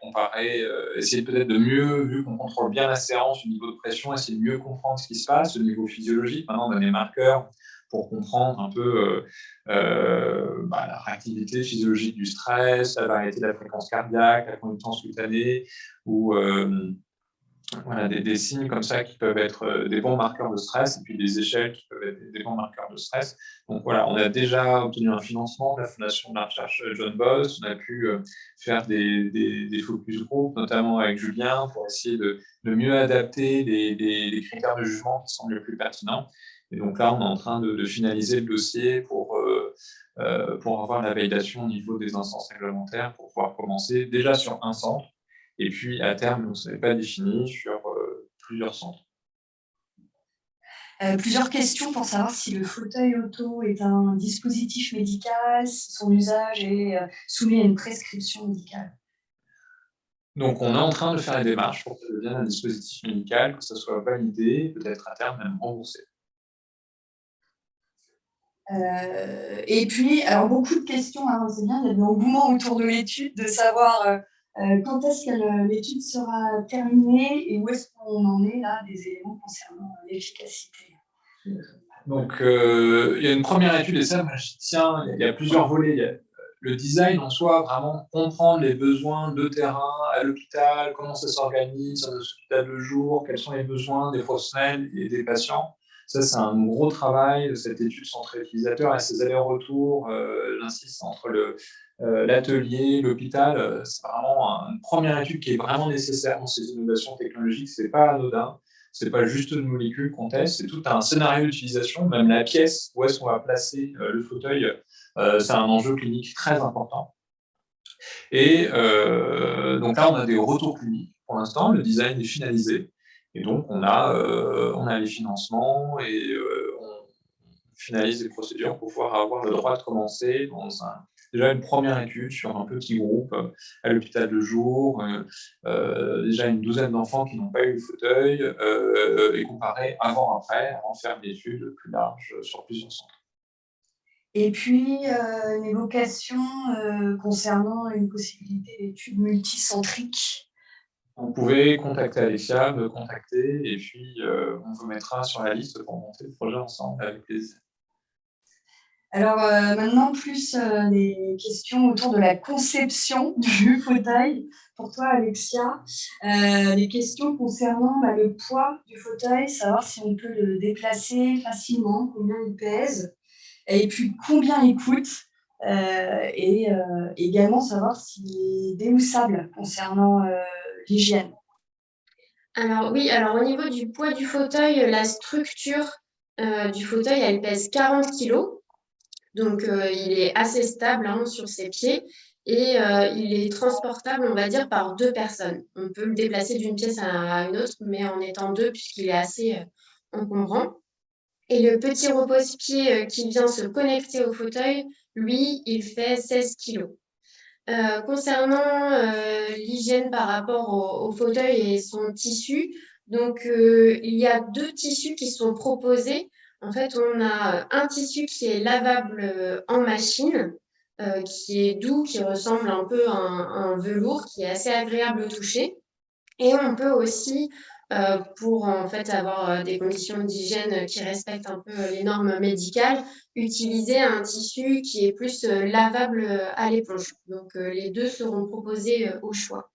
comparer, essayer peut-être de mieux, vu qu'on contrôle bien la séance, le niveau de pression, essayer de mieux comprendre ce qui se passe, le niveau physiologique. Maintenant, on a des marqueurs pour comprendre un peu la réactivité physiologique du stress, la variété de la fréquence cardiaque, la conductance cutanée, ou des signes comme ça qui peuvent être des bons marqueurs de stress, et puis des échelles qui peuvent être des bons marqueurs de stress. Donc voilà, on a déjà obtenu un financement de la Fondation de la recherche John Boss, on a pu faire des focus group, notamment avec Julien, pour essayer de mieux adapter les critères de jugement qui semblent les plus pertinents. Et donc là, on est en train de finaliser le dossier pour avoir la validation au niveau des instances réglementaires, pour pouvoir commencer déjà sur un centre, et puis à terme, ce n'est pas défini, sur plusieurs centres. Plusieurs questions pour savoir si le fauteuil auto est un dispositif médical, si son usage est soumis à une prescription médicale. Donc, on est en train de faire les démarches pour que ça devienne un dispositif médical, que ça soit validé, peut-être à terme même remboursé. Et puis, alors beaucoup de questions, c'est bien, il y a de l'engouement autour de l'étude, de savoir quand est-ce que l'étude sera terminée et où est-ce qu'on en est là, des éléments concernant l'efficacité. Donc, il y a une première étude, et ça, j'y tiens, il y a plusieurs volets. Il y a le design en soi, vraiment comprendre les besoins de terrain à l'hôpital, comment ça s'organise dans l'hôpital de jour, quels sont les besoins des professionnels et des patients. Ça, c'est un gros travail de cette étude centrée utilisateur et ces allers-retours, j'insiste, entre l'atelier, l'hôpital. C'est vraiment une première étude qui est vraiment nécessaire dans ces innovations technologiques. Ce n'est pas anodin. Ce n'est pas juste une molécule qu'on teste, c'est tout un scénario d'utilisation, même la pièce, où est-ce qu'on va placer le fauteuil, c'est un enjeu clinique très important. Et donc là, on a des retours cliniques. Pour l'instant, le design est finalisé. Et donc, on a les financements et on finalise les procédures pour pouvoir avoir le droit de commencer déjà une première étude sur un petit groupe à l'hôpital de jour, déjà une douzaine d'enfants qui n'ont pas eu le fauteuil, et comparer avant-après, avant de faire une étude plus large sur plusieurs centres. Et puis, une évocation concernant une possibilité d'étude multicentrique. Vous pouvez contacter Alexia, me contacter, et puis on vous mettra sur la liste pour monter le projet ensemble avec plaisir. Alors maintenant, plus des questions autour de la conception du fauteuil. Pour toi, Alexia, des questions concernant le poids du fauteuil, savoir si on peut le déplacer facilement, combien il pèse, et puis combien il coûte, et également savoir s'il est déhoussable concernant l'hygiène. Alors oui, alors au niveau du poids du fauteuil, la structure du fauteuil, elle pèse 40 kilos. Donc, il est assez stable sur ses pieds et il est transportable, on va dire, par 2 personnes. On peut le déplacer d'une pièce à une autre, mais en étant 2 puisqu'il est assez encombrant. Et le petit repose-pied qui vient se connecter au fauteuil, lui, il fait 16 kilos. Concernant l'hygiène par rapport au fauteuil et son tissu, donc il y a 2 tissus qui sont proposés. En fait, on a un tissu qui est lavable en machine, qui est doux, qui ressemble un peu à un velours, qui est assez agréable au toucher. Et on peut aussi, pour en fait avoir des conditions d'hygiène qui respectent un peu les normes médicales, utiliser un tissu qui est plus lavable à l'éponge. Donc les 2 seront proposés au choix.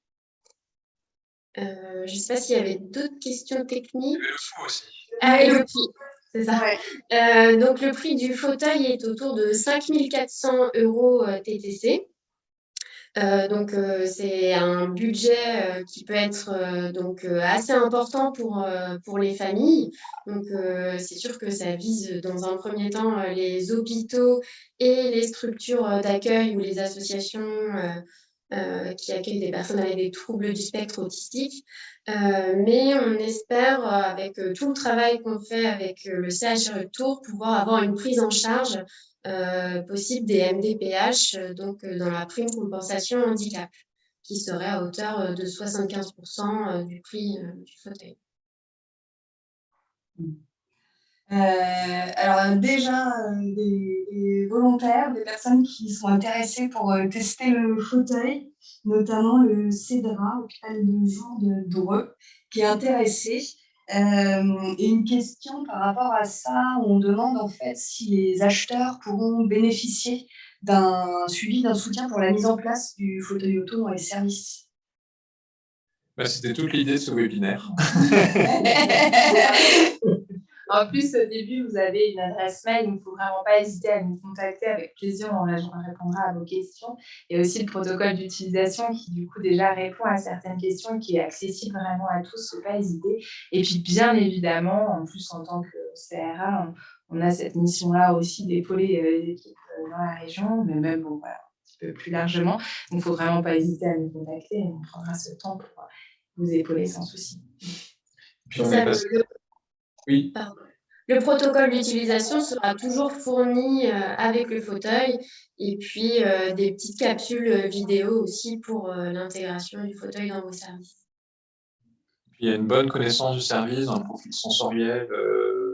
Je ne sais pas s'il y avait d'autres questions techniques. Et le prix aussi. Ah, et le prix, c'est ça. Ouais. Donc le prix du fauteuil est autour de 5 400 € TTC. Donc c'est un budget qui peut être assez important pour les familles. Donc c'est sûr que ça vise dans un premier temps les hôpitaux et les structures d'accueil ou les associations qui accueillent des personnes avec des troubles du spectre autistique. Mais on espère, avec tout le travail qu'on fait avec le CHRU de Tours, pouvoir avoir une prise en charge possible des MDPH, donc dans la prime compensation handicap, qui serait à hauteur de 75% du prix du fauteuil. Alors déjà, des volontaires, des personnes qui sont intéressées pour tester le fauteuil, notamment le CEDRA, hôpital de jour de Dreux, qui est intéressé. Et une question par rapport à ça, on demande en fait si les acheteurs pourront bénéficier d'un suivi, d'un soutien pour la mise en place du fauteuil auto dans les services. C'était toute l'idée de ce webinaire. En plus, au début, vous avez une adresse mail, donc il ne faut vraiment pas hésiter à nous contacter. Avec plaisir, on répondra à vos questions. Et aussi le protocole d'utilisation qui, du coup, déjà répond à certaines questions, qui est accessible vraiment à tous, il ne faut pas hésiter. Et puis, bien évidemment, en plus, en tant que CRA, on a cette mission-là aussi d'épauler les équipes dans la région, mais même, bon, voilà, un petit peu plus largement. Donc, il ne faut vraiment pas hésiter à nous contacter et on prendra ce temps pour vous épauler sans souci. Puis on est passé... Oui. Pardon. Le protocole d'utilisation sera toujours fourni avec le fauteuil et puis des petites capsules vidéo aussi pour l'intégration du fauteuil dans vos services. Puis il y a une bonne connaissance du service dans le profil sensoriel,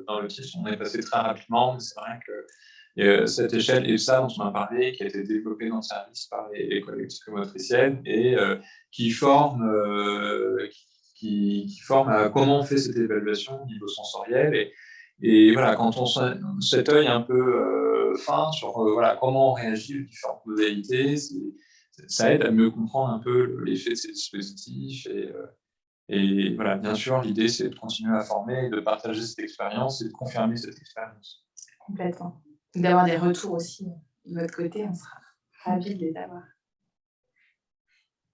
dans le titre, on est passé très rapidement, mais c'est vrai que cette échelle, et ça dont on a parlé, qui a été développée dans le service par les collègues psychomotriciennes et qui forme à comment on fait cette évaluation au niveau sensoriel. Et voilà, quand on cet œil un peu fin sur comment on réagit aux différentes modalités, ça aide à mieux comprendre un peu l'effet de ces dispositifs. Et voilà, bien sûr, l'idée, c'est de continuer à former, de partager cette expérience et de confirmer cette expérience. Complètement. D'avoir des retours aussi de votre côté, on sera ravis de les avoir.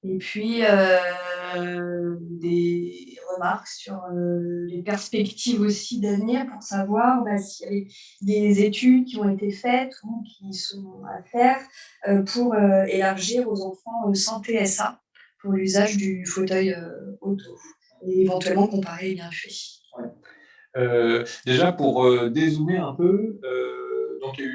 Et puis, des remarques sur les perspectives aussi d'avenir pour savoir s'il y avait des études qui ont été faites ou qui sont à faire pour élargir aux enfants sans TSA pour l'usage du fauteuil auto et éventuellement comparer les bienfaits. Ouais. Déjà, pour dézoomer un peu, donc il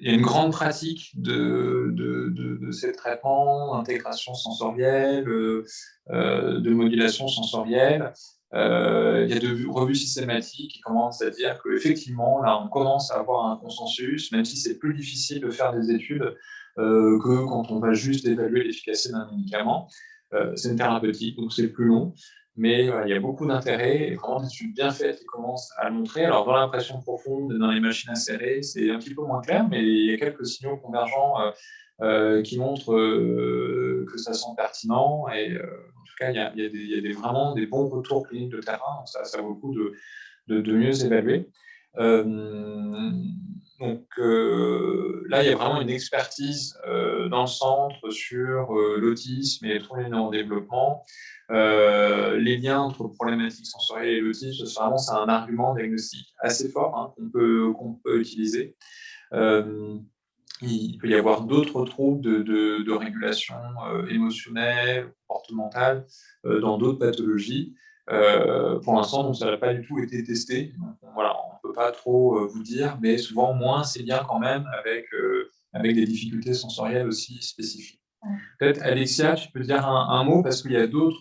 y a une grande pratique de ces traitements, d'intégration sensorielle, de modulation sensorielle. Il y a de revues systématiques qui commencent à dire qu'effectivement, là, on commence à avoir un consensus, même si c'est plus difficile de faire des études que quand on va juste évaluer l'efficacité d'un médicament. C'est une thérapeutique, donc c'est plus long. Mais il y a beaucoup d'intérêt et vraiment des études bien faites qui commencent à le montrer. Alors, dans l'impression profonde, dans les machines à serrer, c'est un petit peu moins clair, mais il y a quelques signaux convergents qui montrent que ça semble pertinent. Et en tout cas, il y a vraiment des bons retours cliniques de terrain. Donc ça vaut le coup de mieux évaluer. Donc là, il y a vraiment une expertise dans le centre sur l'autisme et les troubles du neurodéveloppement. Les liens entre problématiques sensorielles et l'autisme, c'est un argument diagnostique assez fort hein, qu'on peut utiliser. Il peut y avoir d'autres troubles de régulation émotionnelle, comportementale, dans d'autres pathologies. Pour l'instant, donc, ça n'a pas du tout été testé. Donc, voilà, on ne peut pas trop vous dire, mais souvent, moins, c'est bien quand même avec des difficultés sensorielles aussi spécifiques. Peut-être, Alexia, tu peux dire un mot, parce qu'il y a d'autres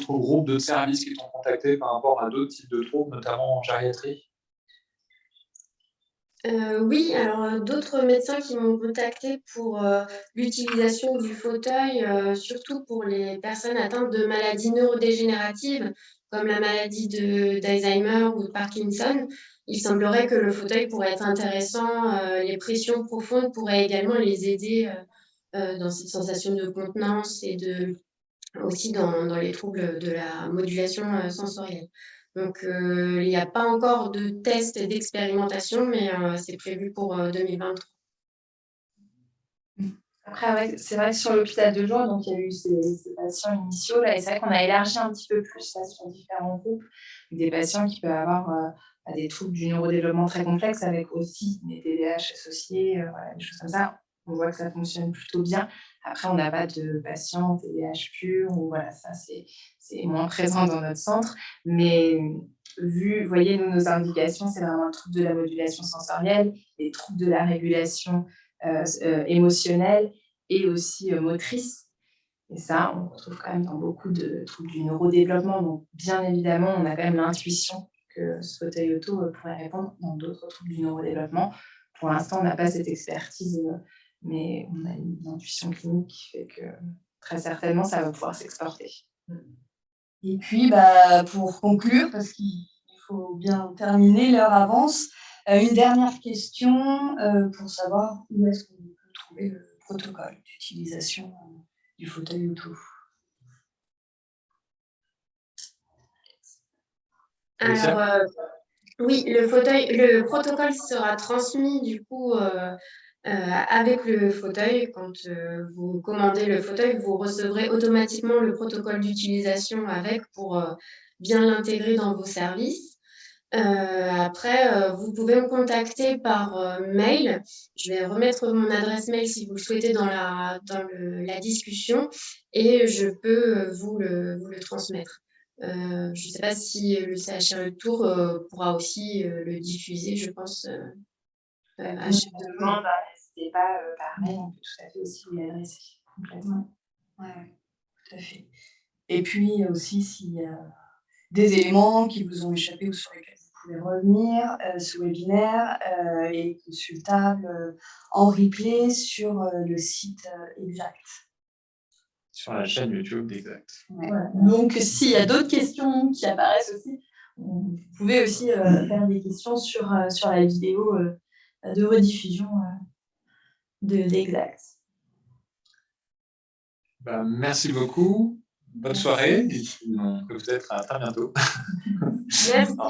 groupes, d'autres services qui t'ont contacté par rapport à d'autres types de troubles, notamment en gériatrie. Oui, alors d'autres médecins qui m'ont contacté pour l'utilisation du fauteuil, surtout pour les personnes atteintes de maladies neurodégénératives, comme la maladie d'Alzheimer ou de Parkinson. Il semblerait que le fauteuil pourrait être intéressant, les pressions profondes pourraient également les aider dans cette sensation de contenance et aussi dans les troubles de la modulation sensorielle. Donc, il n'y a pas encore de test et d'expérimentation, mais c'est prévu pour 2023. Après, ouais, c'est vrai que sur l'hôpital de jour, donc il y a eu ces patients initiaux, là, et c'est vrai qu'on a élargi un petit peu plus là, sur différents groupes, des patients qui peuvent avoir des troubles du neurodéveloppement très complexes, avec aussi des TDAH associés, voilà, des choses comme ça. On voit que ça fonctionne plutôt bien. Après, on n'a pas de patients TDAH purs, ou voilà, ça c'est moins présent dans notre centre. Mais vu, vous voyez, nous, nos indications, c'est vraiment le trouble de la modulation sensorielle, les troubles de la régulation émotionnelle et aussi motrice. Et ça, on retrouve quand même dans beaucoup de troubles du neurodéveloppement. Donc, bien évidemment, on a quand même l'intuition que ce fauteuil auto pourrait répondre dans d'autres troubles du neurodéveloppement. Pour l'instant, on n'a pas cette expertise, mais on a une intuition clinique qui fait que très certainement, ça va pouvoir s'exporter. Et puis, pour conclure, parce qu'il faut bien terminer, l'heure avance, une dernière question pour savoir où est-ce qu'on peut trouver le protocole d'utilisation du fauteuil auto. Alors, oui, le protocole sera transmis du coup avec le fauteuil. Quand vous commandez le fauteuil, vous recevrez automatiquement le protocole d'utilisation avec pour bien l'intégrer dans vos services. Après, vous pouvez me contacter par mail. Je vais remettre mon adresse mail si vous le souhaitez dans la discussion et je peux vous le transmettre. Je ne sais pas si le CHRU de Tours pourra aussi le diffuser, je pense, à chaque demande. N'hésitez pas, par mail, on peut tout à fait aussi vous l'adresser complètement. Ouais, tout à fait. Et puis aussi, s'il y a des éléments qui vous ont échappé ou sur lesquels vous pouvez revenir, ce webinaire est consultable en replay sur le site Exact. Sur la chaîne YouTube d'Exact. Ouais. Voilà. Donc, s'il y a d'autres questions qui apparaissent aussi, vous pouvez aussi faire des questions sur la vidéo de rediffusion d'Exact. Merci beaucoup. Bonne soirée. Et puis, peut-être à très bientôt. Merci. Au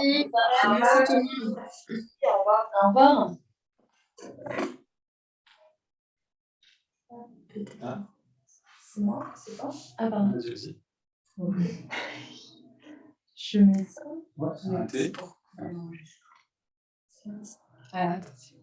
revoir. Au revoir. Au revoir. Ah. C'est moi, c'est pas? Ah, pardon. Vas-y, vas-y. Je mets ça. Ouais, Attention.